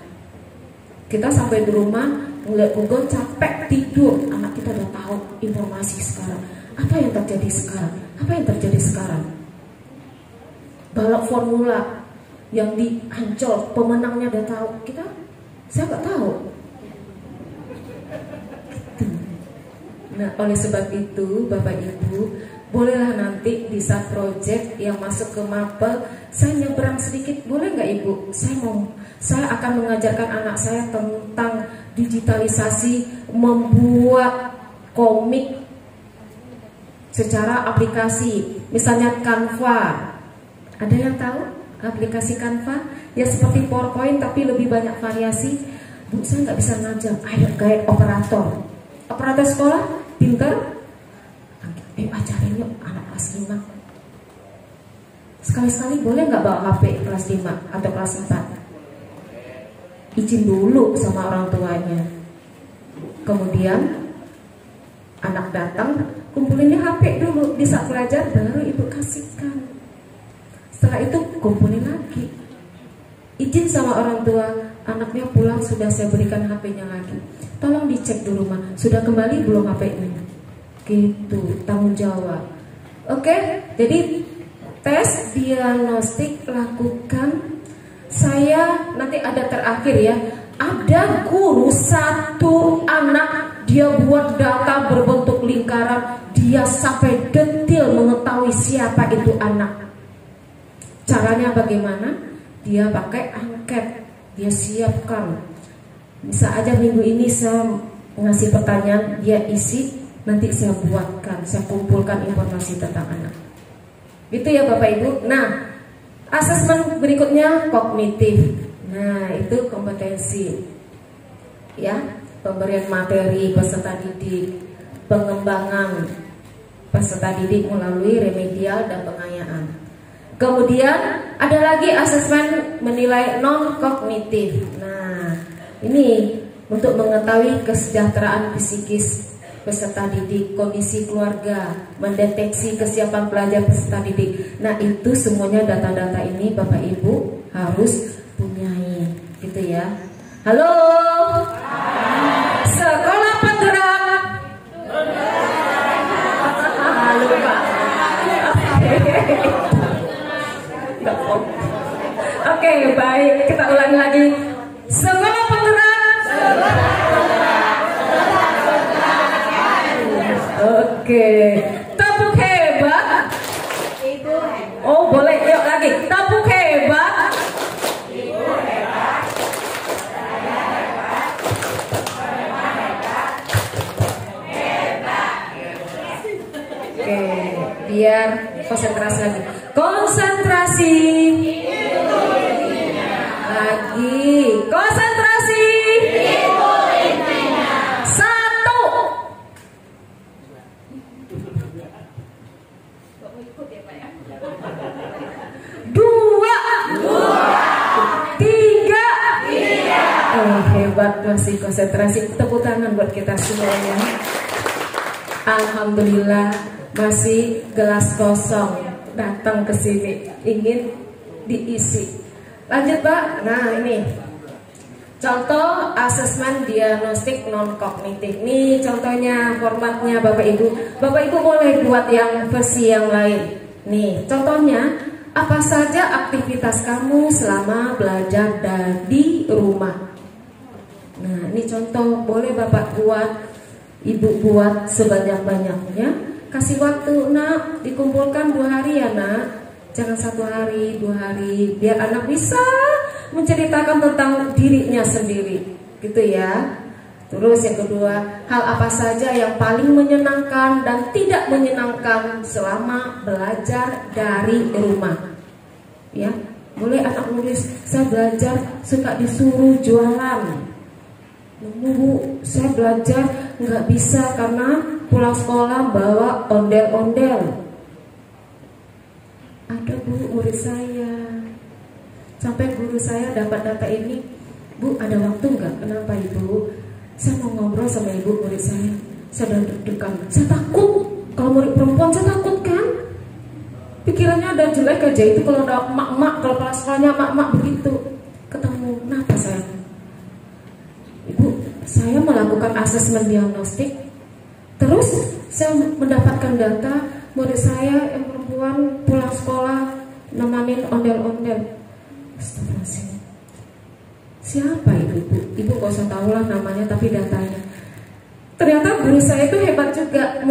Kita sampai di rumah ngeliat Google capek tidur, anak kita udah tahu informasi sekarang. Apa yang terjadi sekarang? Balap formula yang di Ancol, pemenangnya udah tahu. Saya nggak tahu. Nah, oleh sebab itu Bapak Ibu, bolehlah nanti di saat proyek yang masuk ke mapel, saya nyebrang sedikit, boleh nggak Ibu? Saya akan mengajarkan anak saya tentang digitalisasi, membuat komik secara aplikasi, misalnya Canva. Ada yang tahu aplikasi Canva? Ya seperti PowerPoint tapi lebih banyak variasi. Bu, saya nggak bisa ngajar. Ayo guide operator sekolah pintar. Ajarin yuk anak kelas 5. Sekali-sekali boleh nggak bawa HP kelas 5 atau kelas 4? Izin dulu sama orang tuanya. Kemudian anak datang, kumpulinnya HP dulu. Di saat belajar baru ibu kasihkan. Setelah itu kumpulin lagi. Izin sama orang tua, anaknya pulang sudah saya berikan HP-nya lagi. Tolong dicek di rumah, sudah kembali belum HP-nya? Gitu, tanggung jawab. Oke, jadi tes diagnostik lakukan. Saya nanti ada terakhir ya. Ada guru satu anak, dia buat data berbentuk lingkaran, dia sampai detil mengetahui siapa itu anak. Caranya bagaimana? Dia pakai angket, dia siapkan. Bisa aja minggu ini saya ngasih pertanyaan, dia isi, nanti saya buatkan, saya kumpulkan informasi tentang anak. Itu ya Bapak Ibu. Nah, asesmen berikutnya kognitif. Nah, itu kompetensi. Ya, pemberian materi peserta didik, pengembangan peserta didik melalui remedial dan pengayaan. Kemudian ada lagi asesmen menilai non kognitif. Nah, ini untuk mengetahui kesejahteraan psikis peserta didik, kondisi keluarga, mendeteksi kesiapan pelajar peserta didik. Nah, itu semuanya data-data ini Bapak Ibu harus punyai, gitu ya. Halo, sekolah penggerak. Halo Pak. Oke, baik, kita ulangi lagi. Sekolah penggerak. Oke, tepuk hebat. Oh boleh, yuk lagi. Tepuk hebat. Oke, biar konsentrasi lagi. Konsentrasi. Lagi. Konsentrasi. Satu. Dua. Tiga. Oh, hebat, masih konsentrasi. Tepuk tangan buat kita semuanya. Alhamdulillah, masih gelas kosong datang ke sini ingin diisi. Lanjut Pak. Nah, ini contoh asesmen diagnostik non kognitif. Nih contohnya, formatnya Bapak Ibu. Bapak Ibu boleh buat yang versi yang lain. Nih contohnya, apa saja aktivitas kamu selama belajar di rumah. Nah, ini contoh, boleh Bapak buat, Ibu buat sebanyak-banyaknya. Kasih waktu, nak, dikumpulkan 2 hari ya nak. Jangan 1 hari, 2 hari, biar anak bisa menceritakan tentang dirinya sendiri, gitu ya. Terus yang kedua, hal apa saja yang paling menyenangkan dan tidak menyenangkan selama belajar dari rumah. Ya, boleh anak nulis, saya belajar suka disuruh jualan. Bu, saya belajar nggak bisa karena pulang sekolah bawa ondel-ondel. Ada Bu, murid saya, sampai guru saya dapat data ini. Bu, ada waktu nggak? Kenapa Ibu? Saya mau ngobrol sama Ibu, murid saya sedang deg-degan. Saya takut, kalau murid perempuan saya takut kan. Pikirannya ada jelek aja, itu kalau ada emak-emak, kalau pulang sekolahnya emak-emak begitu. Ketemu, kenapa saya? Ibu, saya melakukan asesmen diagnostik. Terus saya mendapatkan data murid saya yang perempuan pulang sekolah nemanin ondel-ondel. Astagfirullahaladzim. Siapa itu Ibu? Ibu gak usah tahu lah namanya, tapi datanya. Ternyata guru saya itu hebat juga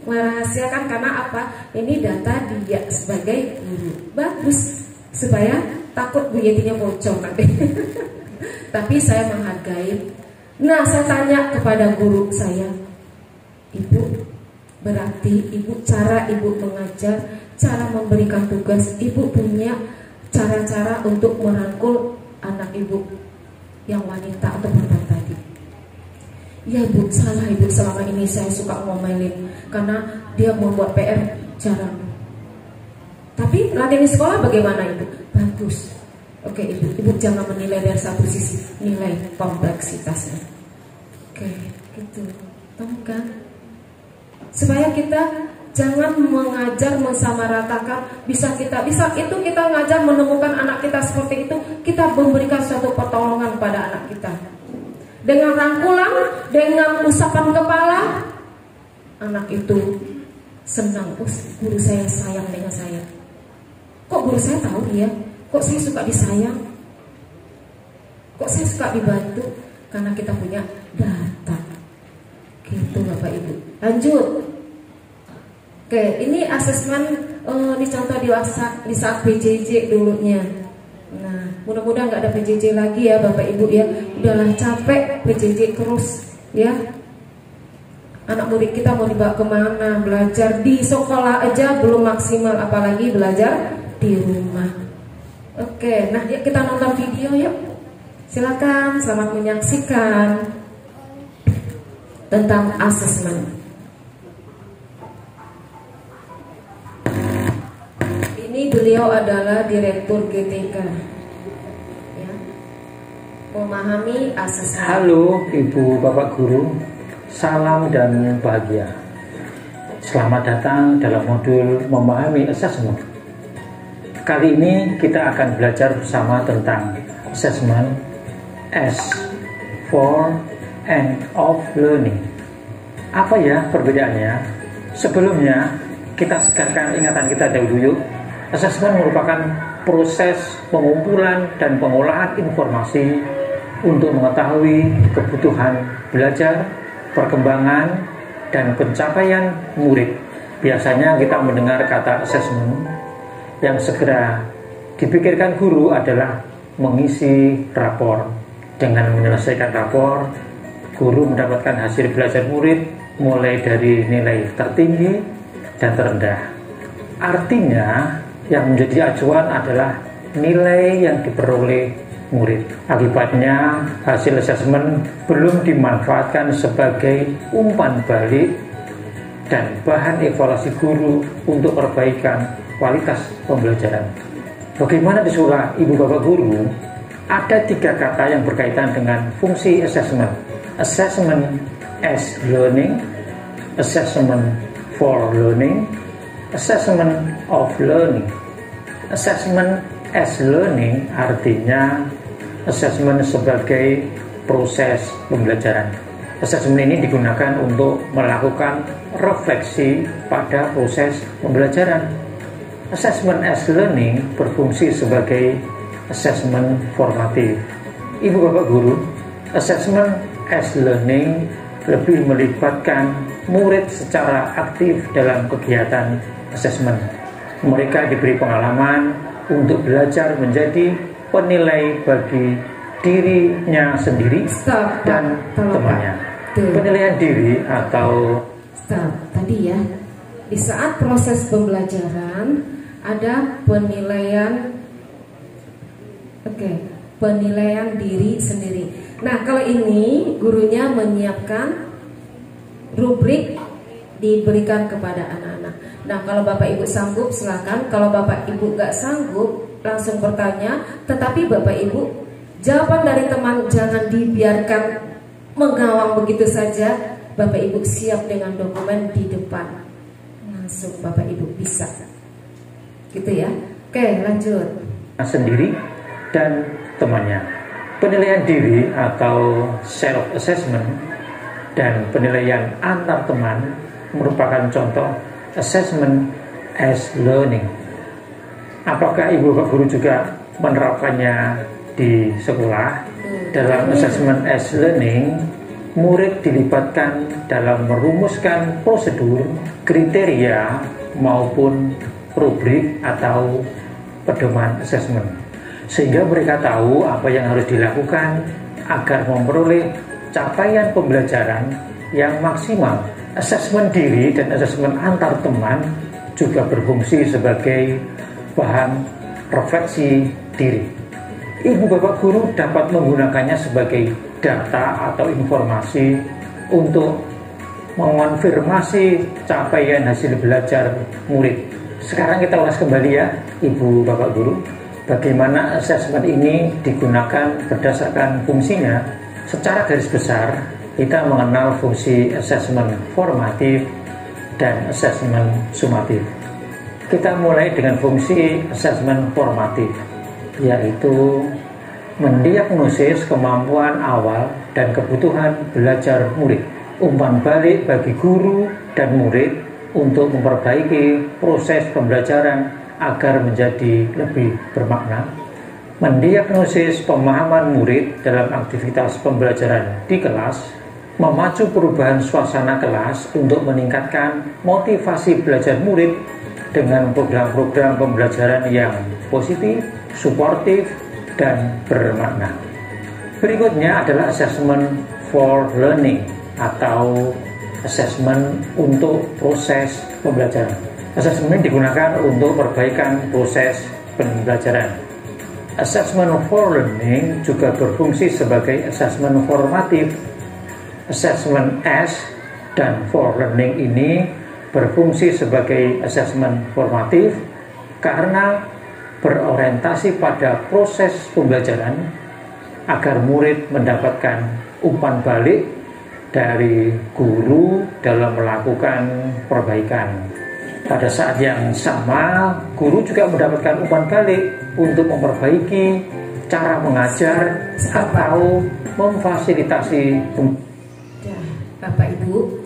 merahasiakan. Karena apa? Ini data dia sebagai guru. Bagus, supaya takut Bu Yetinya bocor nanti. Tapi saya menghargai. Nah, saya tanya kepada guru saya, Ibu, berarti Ibu, cara Ibu mengajar, cara memberikan tugas, Ibu punya cara-cara untuk merangkul anak Ibu yang wanita atau perempuan tadi. Ya Bu, salah Ibu, selama ini saya suka ngomelin karena dia membuat PR jarang. Tapi latihan di sekolah bagaimana Ibu? Bagus. Oke Ibu jangan menilai dari satu sisi, nilai kompleksitasnya. Oke, gitu. Tahu kan? Supaya kita jangan mengajar mensamaratakan. Bisa itu kita ngajar menemukan anak kita seperti itu, kita memberikan suatu pertolongan pada anak kita. Dengan rangkulan, dengan usapan kepala, anak itu senang, oh guru saya sayang dengan saya. Kok guru saya tahu ya? Kok saya suka disayang? Kok saya suka dibantu? Karena kita punya data. Gitu Bapak Ibu. Lanjut. Oke, ini asesmen ini contoh di saat PJJ dulunya. Nah, mudah-mudahan nggak ada PJJ lagi ya Bapak Ibu ya. Udahlah capek PJJ terus ya. Anak murid kita mau dibawa kemana? Belajar di sekolah aja belum maksimal, apalagi belajar di rumah. Oke, nah yuk kita nonton video yuk. Silakan, selamat menyaksikan tentang asesmen. Ini beliau adalah Direktur GTK ya. Memahami asesmen. Halo Ibu Bapak Guru, salam dan bahagia. Selamat datang dalam modul memahami asesmen. Kali ini kita akan belajar bersama tentang asesmen S for end of learning. Apa ya perbedaannya? Sebelumnya kita segarkan ingatan kita dahulu yuk. Asesmen merupakan proses pengumpulan dan pengolahan informasi untuk mengetahui kebutuhan belajar, perkembangan, dan pencapaian murid. Biasanya kita mendengar kata asesmen, yang segera dipikirkan guru adalah mengisi rapor. Dengan menyelesaikan rapor, guru mendapatkan hasil belajar murid mulai dari nilai tertinggi dan terendah. Artinya, yang menjadi acuan adalah nilai yang diperoleh murid. Akibatnya, hasil asesmen belum dimanfaatkan sebagai umpan balik dan bahan evaluasi guru untuk perbaikan kualitas pembelajaran. Bagaimana disuruh Ibu Bapak Guru? Ada 3 kata yang berkaitan dengan fungsi asesmen. Assessment as learning, assessment for learning, assessment of learning. Assessment as learning artinya assessment sebagai proses pembelajaran. Assessment ini digunakan untuk melakukan refleksi pada proses pembelajaran. Assessment as learning berfungsi sebagai assessment formatif. Ibu Bapak Guru, assessment as learning lebih melibatkan murid secara aktif dalam kegiatan assessment. Mereka diberi pengalaman untuk belajar menjadi penilai bagi dirinya sendiri dan temannya. Penilaian diri atau tadi ya, di saat proses pembelajaran ada penilaian, penilaian diri sendiri. Nah, kalau ini gurunya menyiapkan rubrik diberikan kepada anak-anak. Nah, kalau Bapak Ibu sanggup silakan. Kalau Bapak Ibu nggak sanggup langsung bertanya. Tetapi Bapak Ibu, jawaban dari teman jangan dibiarkan mengawang begitu saja. Bapak Ibu siap dengan dokumen di depan. Langsung Bapak Ibu bisa. Gitu ya. Oke, lanjut. Sendiri dan temannya. Penilaian diri atau self assessment dan penilaian antar teman merupakan contoh assessment as learning. Apakah Ibu Bapak Guru juga menerapkannya di sekolah? Dalam assessment as learning, murid dilibatkan dalam merumuskan prosedur, kriteria maupun rubrik atau pedoman assessment, sehingga mereka tahu apa yang harus dilakukan agar memperoleh capaian pembelajaran yang maksimal. Asesmen diri dan asesmen antar teman juga berfungsi sebagai bahan refleksi diri. Ibu Bapak Guru dapat menggunakannya sebagai data atau informasi untuk mengonfirmasi capaian hasil belajar murid. Sekarang kita ulas kembali ya Ibu Bapak Guru, bagaimana asesmen ini digunakan berdasarkan fungsinya. Secara garis besar kita mengenal fungsi asesmen formatif dan asesmen sumatif. Kita mulai dengan fungsi asesmen formatif, yaitu mendiagnosis kemampuan awal dan kebutuhan belajar murid. Umpan balik bagi guru dan murid untuk memperbaiki proses pembelajaran agar menjadi lebih bermakna, mendiagnosis pemahaman murid dalam aktivitas pembelajaran di kelas, memacu perubahan suasana kelas untuk meningkatkan motivasi belajar murid dengan program-program pembelajaran yang positif, suportif, dan bermakna. Berikutnya adalah assessment for learning atau assessment untuk proses pembelajaran. Assessment digunakan untuk perbaikan proses pembelajaran. Assessment for learning juga berfungsi sebagai assessment formatif. Assessment S dan for learning ini berfungsi sebagai assessment formatif karena berorientasi pada proses pembelajaran agar murid mendapatkan umpan balik dari guru dalam melakukan perbaikan. Pada saat yang sama, guru juga mendapatkan umpan balik untuk memperbaiki cara mengajar atau memfasilitasi. Bapak Ibu,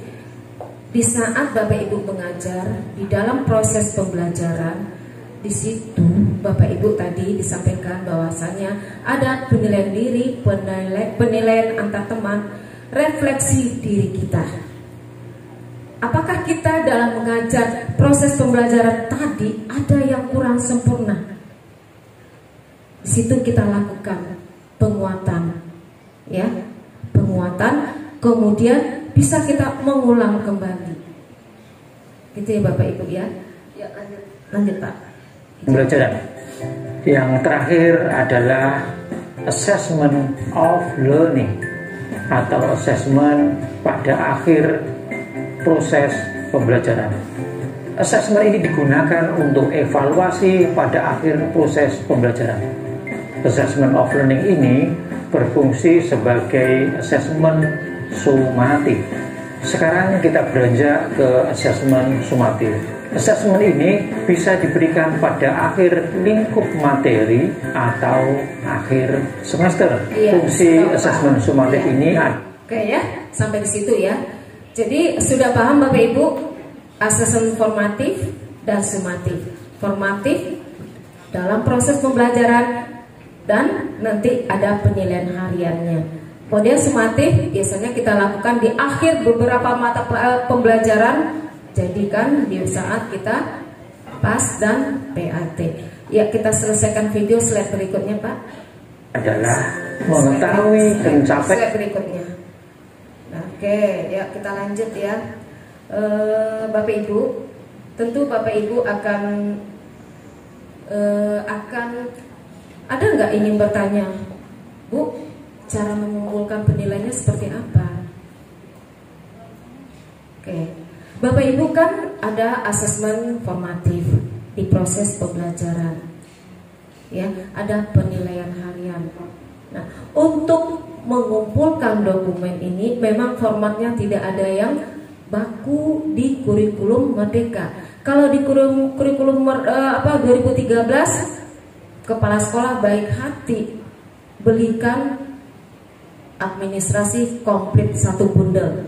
di saat Bapak Ibu mengajar di dalam proses pembelajaran, di situ Bapak Ibu tadi disampaikan bahwasanya ada penilaian diri, penilaian antar teman, refleksi diri kita. Apakah kita dalam mengajar proses pembelajaran tadi ada yang kurang sempurna? Di situ kita lakukan penguatan, ya, penguatan, kemudian bisa kita mengulang kembali. Gitu ya Bapak Ibu ya. Ya, lanjut Pak. Pembelajaran. Yang terakhir adalah assessment of learning atau assessment pada akhir proses pembelajaran. Assessment ini digunakan untuk evaluasi pada akhir proses pembelajaran. Assessment of learning ini berfungsi sebagai assessment sumatif. Sekarang kita beranjak ke assessment sumatif. Assessment ini bisa diberikan pada akhir lingkup materi atau akhir semester. Fungsi assessment sumatif ini Oke ya, sampai di situ ya. Jadi sudah paham Bapak Ibu assessment formatif dan sumatif. Formatif dalam proses pembelajaran dan nanti ada penilaian hariannya. Kemudian sumatif biasanya kita lakukan di akhir beberapa mata pembelajaran, jadikan di saat kita PAS dan PAT. Ya, kita selesaikan video slide berikutnya Pak. Adalah mengetahui pencapaian slide berikutnya. Nah, oke, ya kita lanjut ya. Bapak Ibu, tentu Bapak Ibu akan ada nggak ingin bertanya, Bu? Cara mengumpulkan penilaiannya seperti apa? Oke, Bapak Ibu kan ada asesmen formatif di proses pembelajaran, ya, ada penilaian harian. Nah, untuk mengumpulkan dokumen ini memang formatnya tidak ada yang baku di kurikulum Merdeka. Kalau di kurikulum 2013, kepala sekolah baik hati belikan administrasi komplit satu bundel,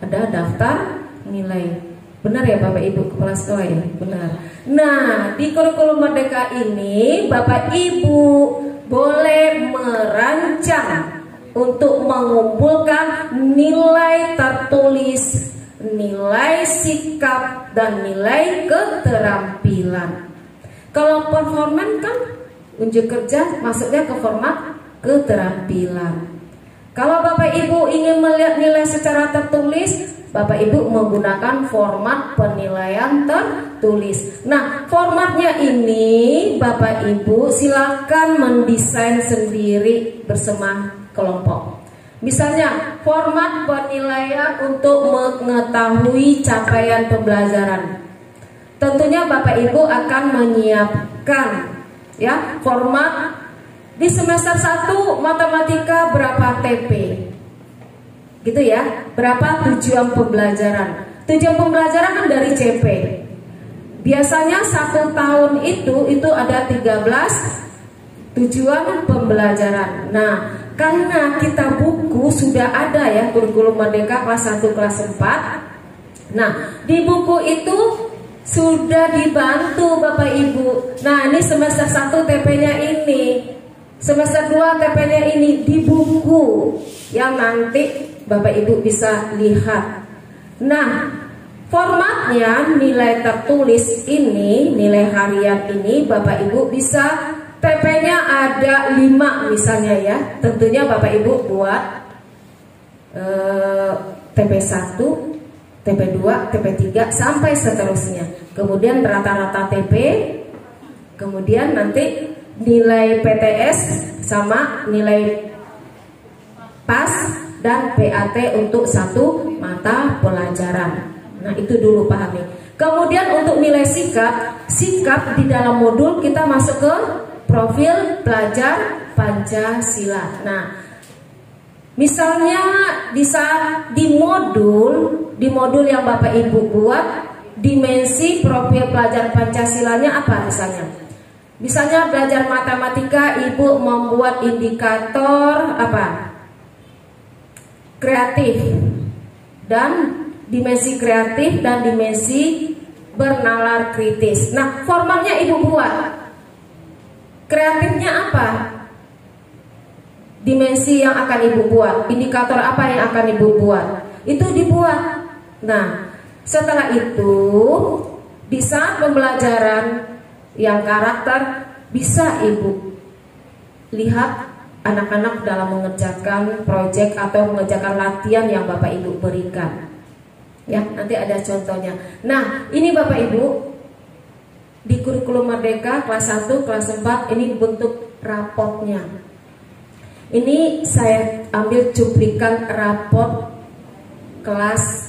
ada daftar nilai. Benar ya Bapak Ibu kepala sekolah ya? Benar. Nah, di kurikulum Merdeka ini Bapak Ibu boleh merancang untuk mengumpulkan nilai tertulis, nilai sikap, dan nilai keterampilan. Kalau performan kan unjuk kerja masuknya ke format keterampilan. Kalau Bapak Ibu ingin melihat nilai secara tertulis, Bapak Ibu menggunakan format penilaian tertulis. Nah, formatnya ini Bapak Ibu silakan mendesain sendiri bersama kelompok. Misalnya, format penilaian untuk mengetahui capaian pembelajaran. Tentunya Bapak Ibu akan menyiapkan ya format. Di semester 1 matematika berapa TP? Gitu ya, berapa tujuan pembelajaran? Tujuan pembelajaran kan dari CP. Biasanya 1 tahun itu ada 13 tujuan pembelajaran. Nah, karena kita buku sudah ada ya kurikulum Merdeka kelas 1 kelas 4. Nah, di buku itu sudah dibantu Bapak Ibu. Nah, ini semester 1 TP-nya ini, semester 2 TP-nya ini di buku yang nanti Bapak Ibu bisa lihat. Nah, formatnya nilai tertulis ini, nilai harian ini Bapak Ibu bisa TP-nya ada 5 misalnya ya. Tentunya Bapak Ibu buat TP1, TP2, TP3 sampai seterusnya. Kemudian rata-rata TP, kemudian nanti nilai PTS sama nilai PAS dan PAT untuk satu mata pelajaran. Nah, itu dulu pahami. Kemudian untuk nilai sikap di dalam modul kita masuk ke profil pelajar Pancasila. Nah, misalnya di saat di modul yang Bapak Ibu buat, dimensi profil pelajar Pancasilanya apa misalnya? Misalnya belajar matematika, Ibu membuat indikator apa? Kreatif. Dan dimensi kreatif dan dimensi bernalar kritis. Nah, formatnya Ibu buat. Kreatifnya apa? Dimensi yang akan Ibu buat, indikator apa yang akan Ibu buat, itu dibuat. Nah, setelah itu di saat pembelajaran yang karakter bisa Ibu lihat anak-anak dalam mengerjakan proyek atau mengerjakan latihan yang Bapak Ibu berikan. Ya, nanti ada contohnya. Nah, ini Bapak Ibu di kurikulum Merdeka kelas 1, kelas 4 ini bentuk rapotnya. Ini saya ambil cuplikan rapot kelas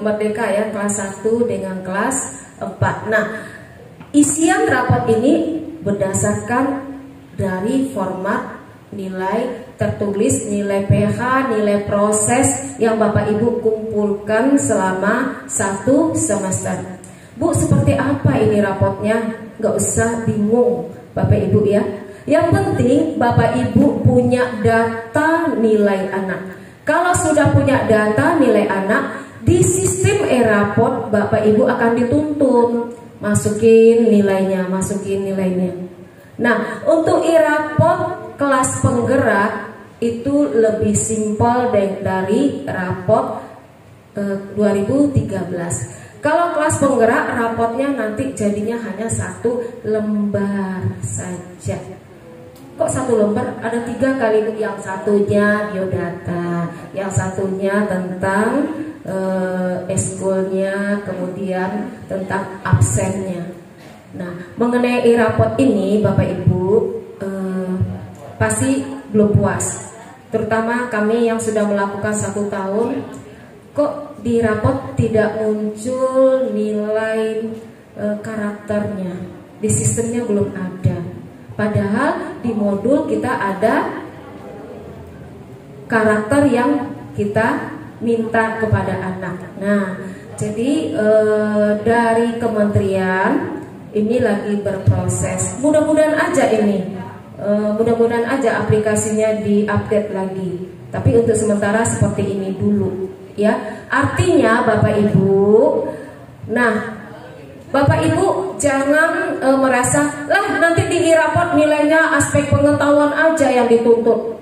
Merdeka ya, kelas 1 dengan kelas 4. Nah, isian rapot ini berdasarkan dari format nilai tertulis, nilai PH, nilai proses yang Bapak Ibu kumpulkan selama 1 semester. Bu, seperti apa ini rapotnya? Gak usah bingung Bapak Ibu ya. Yang penting Bapak Ibu punya data nilai anak. Kalau sudah punya data nilai anak, di sistem e-rapot Bapak Ibu akan dituntun masukin nilainya. Nah, untuk e-rapot kelas penggerak itu lebih simpel dari rapot 2013. Kalau kelas penggerak rapotnya nanti jadinya hanya 1 lembar saja. Kok 1 lembar? Ada 3 kali, yang satunya biodata, yang satunya tentang eskulnya, kemudian tentang absennya. Nah, mengenai e-rapot ini Bapak Ibu pasti belum puas. Terutama kami yang sudah melakukan 1 tahun, kok di rapot tidak muncul nilai karakternya, di sistemnya belum ada. Padahal di modul kita ada karakter yang kita minta kepada anak. Nah, jadi dari kementerian ini lagi berproses. Mudah-mudahan aja ini, mudah-mudahan aja aplikasinya diupdate lagi. Tapi untuk sementara seperti ini dulu, ya. Artinya Bapak Ibu, nah Bapak Ibu jangan merasa lah nanti di rapot nilainya aspek pengetahuan aja yang dituntut.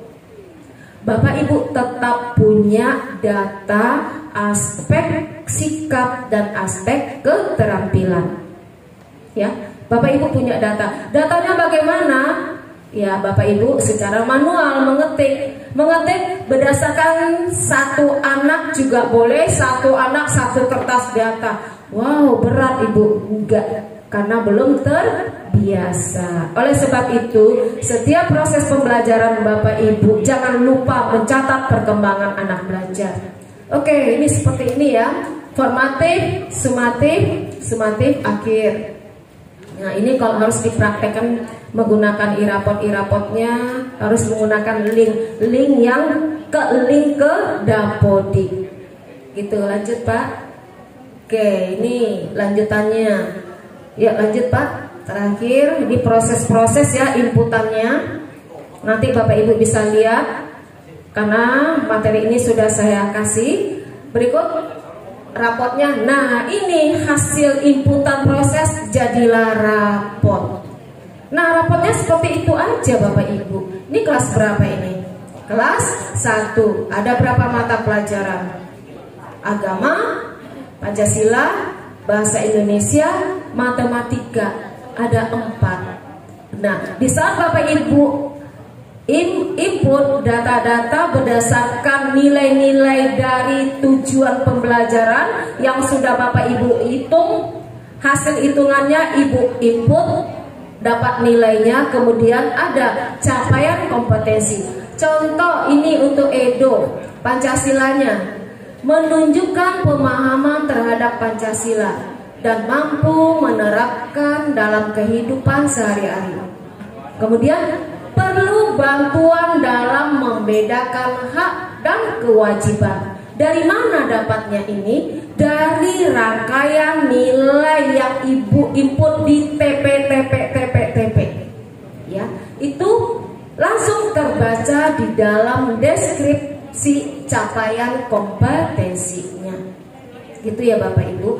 Bapak Ibu tetap punya data aspek sikap dan aspek keterampilan. Ya, Bapak Ibu punya data. Datanya bagaimana? Ya, Bapak Ibu secara manual mengetik berdasarkan 1 anak juga boleh, 1 anak 1 kertas data. Wow, berat Ibu. Enggak, karena belum terbiasa. Oleh sebab itu, setiap proses pembelajaran Bapak Ibu jangan lupa mencatat perkembangan anak belajar. Oke, ini seperti ini ya. Formatif, sumatif, akhir. Nah, ini kalau harus dipraktekkan menggunakan e-rapotnya harus menggunakan link yang ke Dapodik. Gitu, lanjut Pak. Oke, ini lanjutannya. Ya, lanjut Pak. Terakhir, ini proses-proses ya inputannya. Nanti Bapak Ibu bisa lihat karena materi ini sudah saya kasih. Berikut rapotnya. Nah, ini hasil inputan proses jadilah rapot. Nah, rapotnya seperti itu aja Bapak Ibu. Ini kelas berapa ini? Kelas 1. Ada berapa mata pelajaran? Agama, Pancasila, Bahasa Indonesia, Matematika. Ada 4. Nah, di saat Bapak Ibu input data-data berdasarkan nilai-nilai dari tujuan pembelajaran yang sudah Bapak Ibu hitung, hasil hitungannya Ibu input, dapat nilainya, kemudian ada capaian kompetensi. Contoh ini untuk Edo, Pancasilanya menunjukkan pemahaman terhadap Pancasila dan mampu menerapkan dalam kehidupan sehari-hari. Kemudian perlu bantuan dalam membedakan hak dan kewajiban. Dari mana dapatnya ini? Dari rangkaian nilai yang Ibu input di TP. Ya, itu langsung terbaca di dalam deskripsi capaian kompetensinya. Gitu ya Bapak Ibu.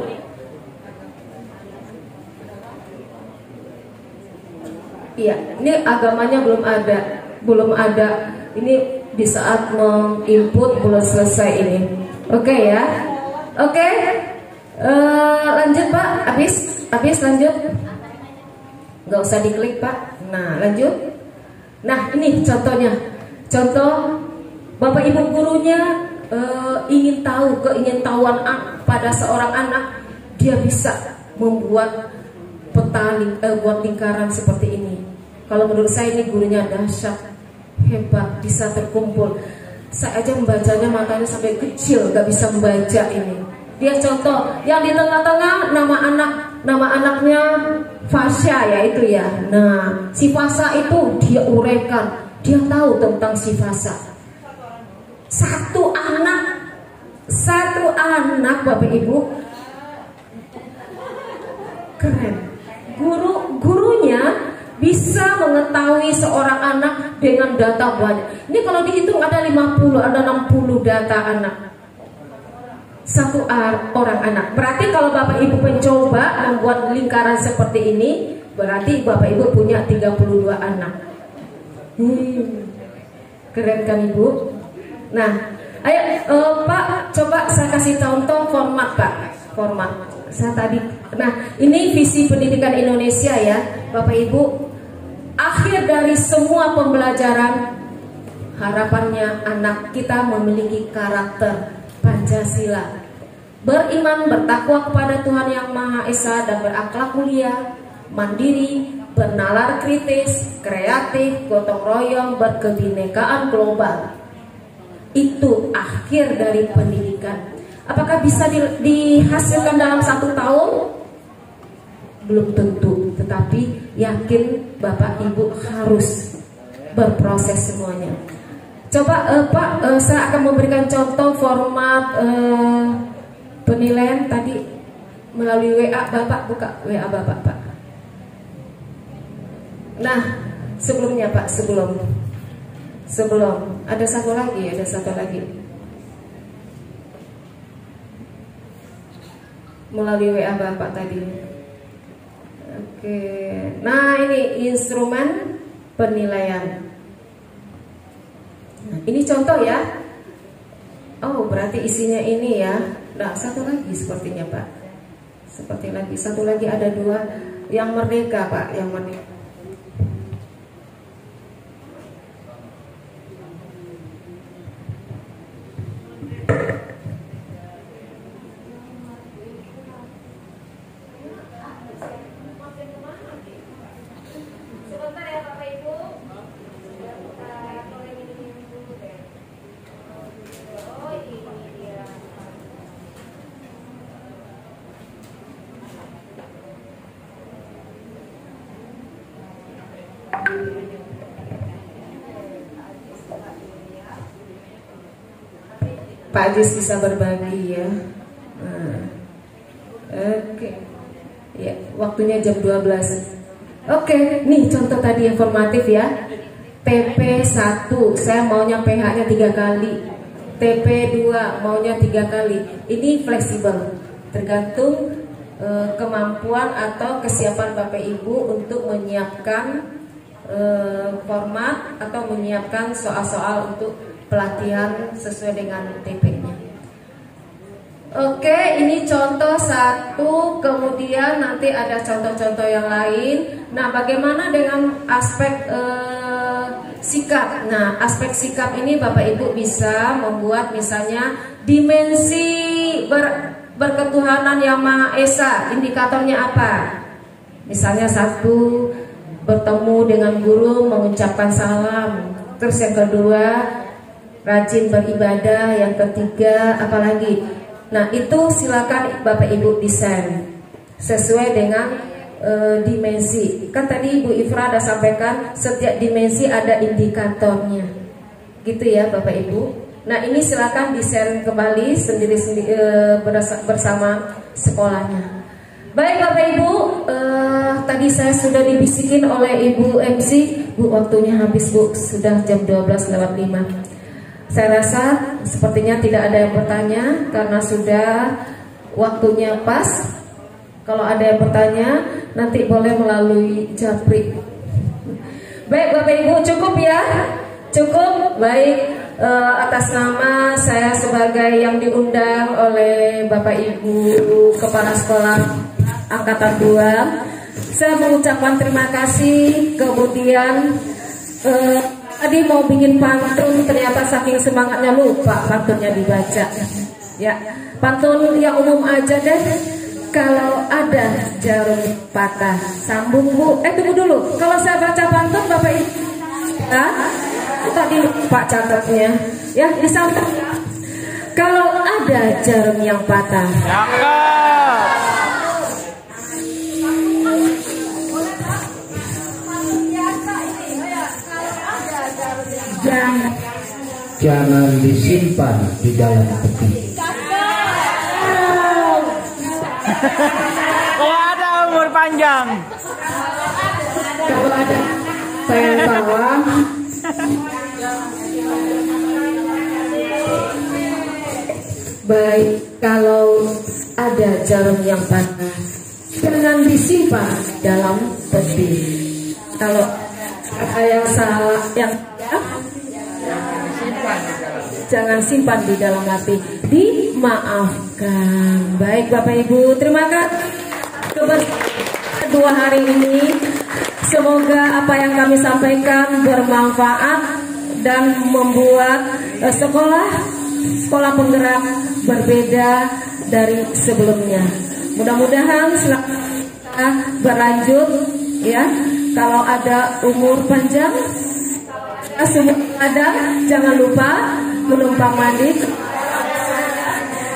Iya, ini agamanya belum ada. Ini di saat menginput belum selesai ini. Oke ya, oke. Lanjut Pak, habis lanjut. Nggak usah diklik Pak. Nah lanjut. Nah ini contohnya, contoh Bapak Ibu gurunya ingin tahu keingintahuan pada seorang anak, dia bisa membuat peta buat lingkaran seperti ini. Kalau menurut saya ini gurunya dahsyat, hebat, bisa terkumpul. Saya aja membacanya matanya sampai kecil, gak bisa membaca ini. Dia contoh yang di tengah-tengah nama anaknya Fasya ya itu ya. Nah si Fasa itu dia uraikan, dia tahu tentang si Fasa. Satu anak Bapak Ibu, keren. Gurunya bisa mengetahui seorang anak dengan data banyak. Ini kalau dihitung ada 50, ada 60 data anak. Satu orang anak. Berarti kalau Bapak Ibu mencoba membuat lingkaran seperti ini, berarti Bapak Ibu punya 32 anak. Keren kan Ibu? Nah, ayo Pak, coba saya kasih contoh format Pak. Format. Nah ini visi pendidikan Indonesia ya Bapak Ibu. Akhir dari semua pembelajaran, harapannya anak kita memiliki karakter Pancasila, beriman, bertakwa kepada Tuhan Yang Maha Esa dan berakhlak mulia, mandiri, bernalar kritis, kreatif, gotong royong, berkebinekaan global. Itu akhir dari pendidikan. Apakah bisa dihasilkan dalam 1 tahun? Belum tentu, tetapi yakin Bapak Ibu harus berproses semuanya. Coba Pak, saya akan memberikan contoh format penilaian tadi melalui WA Bapak. Buka WA Bapak Pak. Nah sebelumnya Pak, sebelum ada satu lagi. Melalui WA Bapak tadi. Oke. Nah, ini instrumen penilaian. Nah, ini contoh ya. Oh, berarti isinya ini ya. Nah, satu lagi sepertinya, Pak. Satu lagi ada 2 yang merdeka, Pak, yang merdeka. Pak Ajis bisa berbagi ya. Nah, oke. Ya, waktunya jam 12. Oke, nih contoh tadi informatif ya. TP1, saya maunya PH-nya 3 kali. TP 2 maunya 3 kali. Ini fleksibel, tergantung kemampuan atau kesiapan Bapak Ibu untuk menyiapkan format atau menyiapkan soal-soal untuk pelatihan sesuai dengan TP-nya. Oke, ini contoh satu, kemudian nanti ada contoh-contoh yang lain. Nah, bagaimana dengan aspek sikap? Nah, aspek sikap ini Bapak Ibu bisa membuat misalnya dimensi berketuhanan Yang Maha Esa. Indikatornya apa? Misalnya satu, bertemu dengan guru mengucapkan salam. Terus yang kedua, rajin beribadah. Yang ketiga, apalagi? Nah, itu silakan Bapak Ibu desain sesuai dengan dimensi. Kan tadi Ibu Ifra ada sampaikan setiap dimensi ada indikatornya, gitu ya Bapak Ibu. Nah, ini silakan desain kembali sendiri-sendiri bersama sekolahnya. Baik Bapak Ibu, tadi saya sudah dibisikin oleh Ibu MC, Bu waktunya habis Bu, sudah jam 12:05. Saya rasa sepertinya tidak ada yang bertanya karena sudah waktunya pas. Kalau ada yang bertanya nanti boleh melalui japri. Baik Bapak Ibu, cukup ya? Cukup? Baik, atas nama saya sebagai yang diundang oleh Bapak Ibu Kepala Sekolah Angkatan 2, saya mengucapkan terima kasih. Kemudian tadi mau bikin pantun, ternyata saking semangatnya lupa pantunnya dibaca. Ya, pantun yang umum aja deh. Kalau ada jarum patah, sambung Bu. Tunggu dulu. Kalau saya baca pantun Bapak Ibu, tadi Pak catatnya, ya disambung. Kalau ada jarum yang patah, jangan disimpan di dalam peti. Kalau ada umur panjang. Kalau ada saya bawa. Baik, kalau ada jarum yang patah, jangan disimpan dalam peti. Kalau yang salah, jangan simpan di dalam hati, dimaafkan. Baik Bapak Ibu, terima kasih kedua hari ini. Semoga apa yang kami sampaikan bermanfaat dan membuat sekolah penggerak berbeda dari sebelumnya. Mudah-mudahan setelah berlanjut ya. Kalau ada umur panjang, jangan lupa menumpang mandi.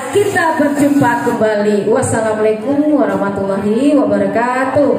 Kita berjumpa kembali. Wassalamualaikum warahmatullahi wabarakatuh.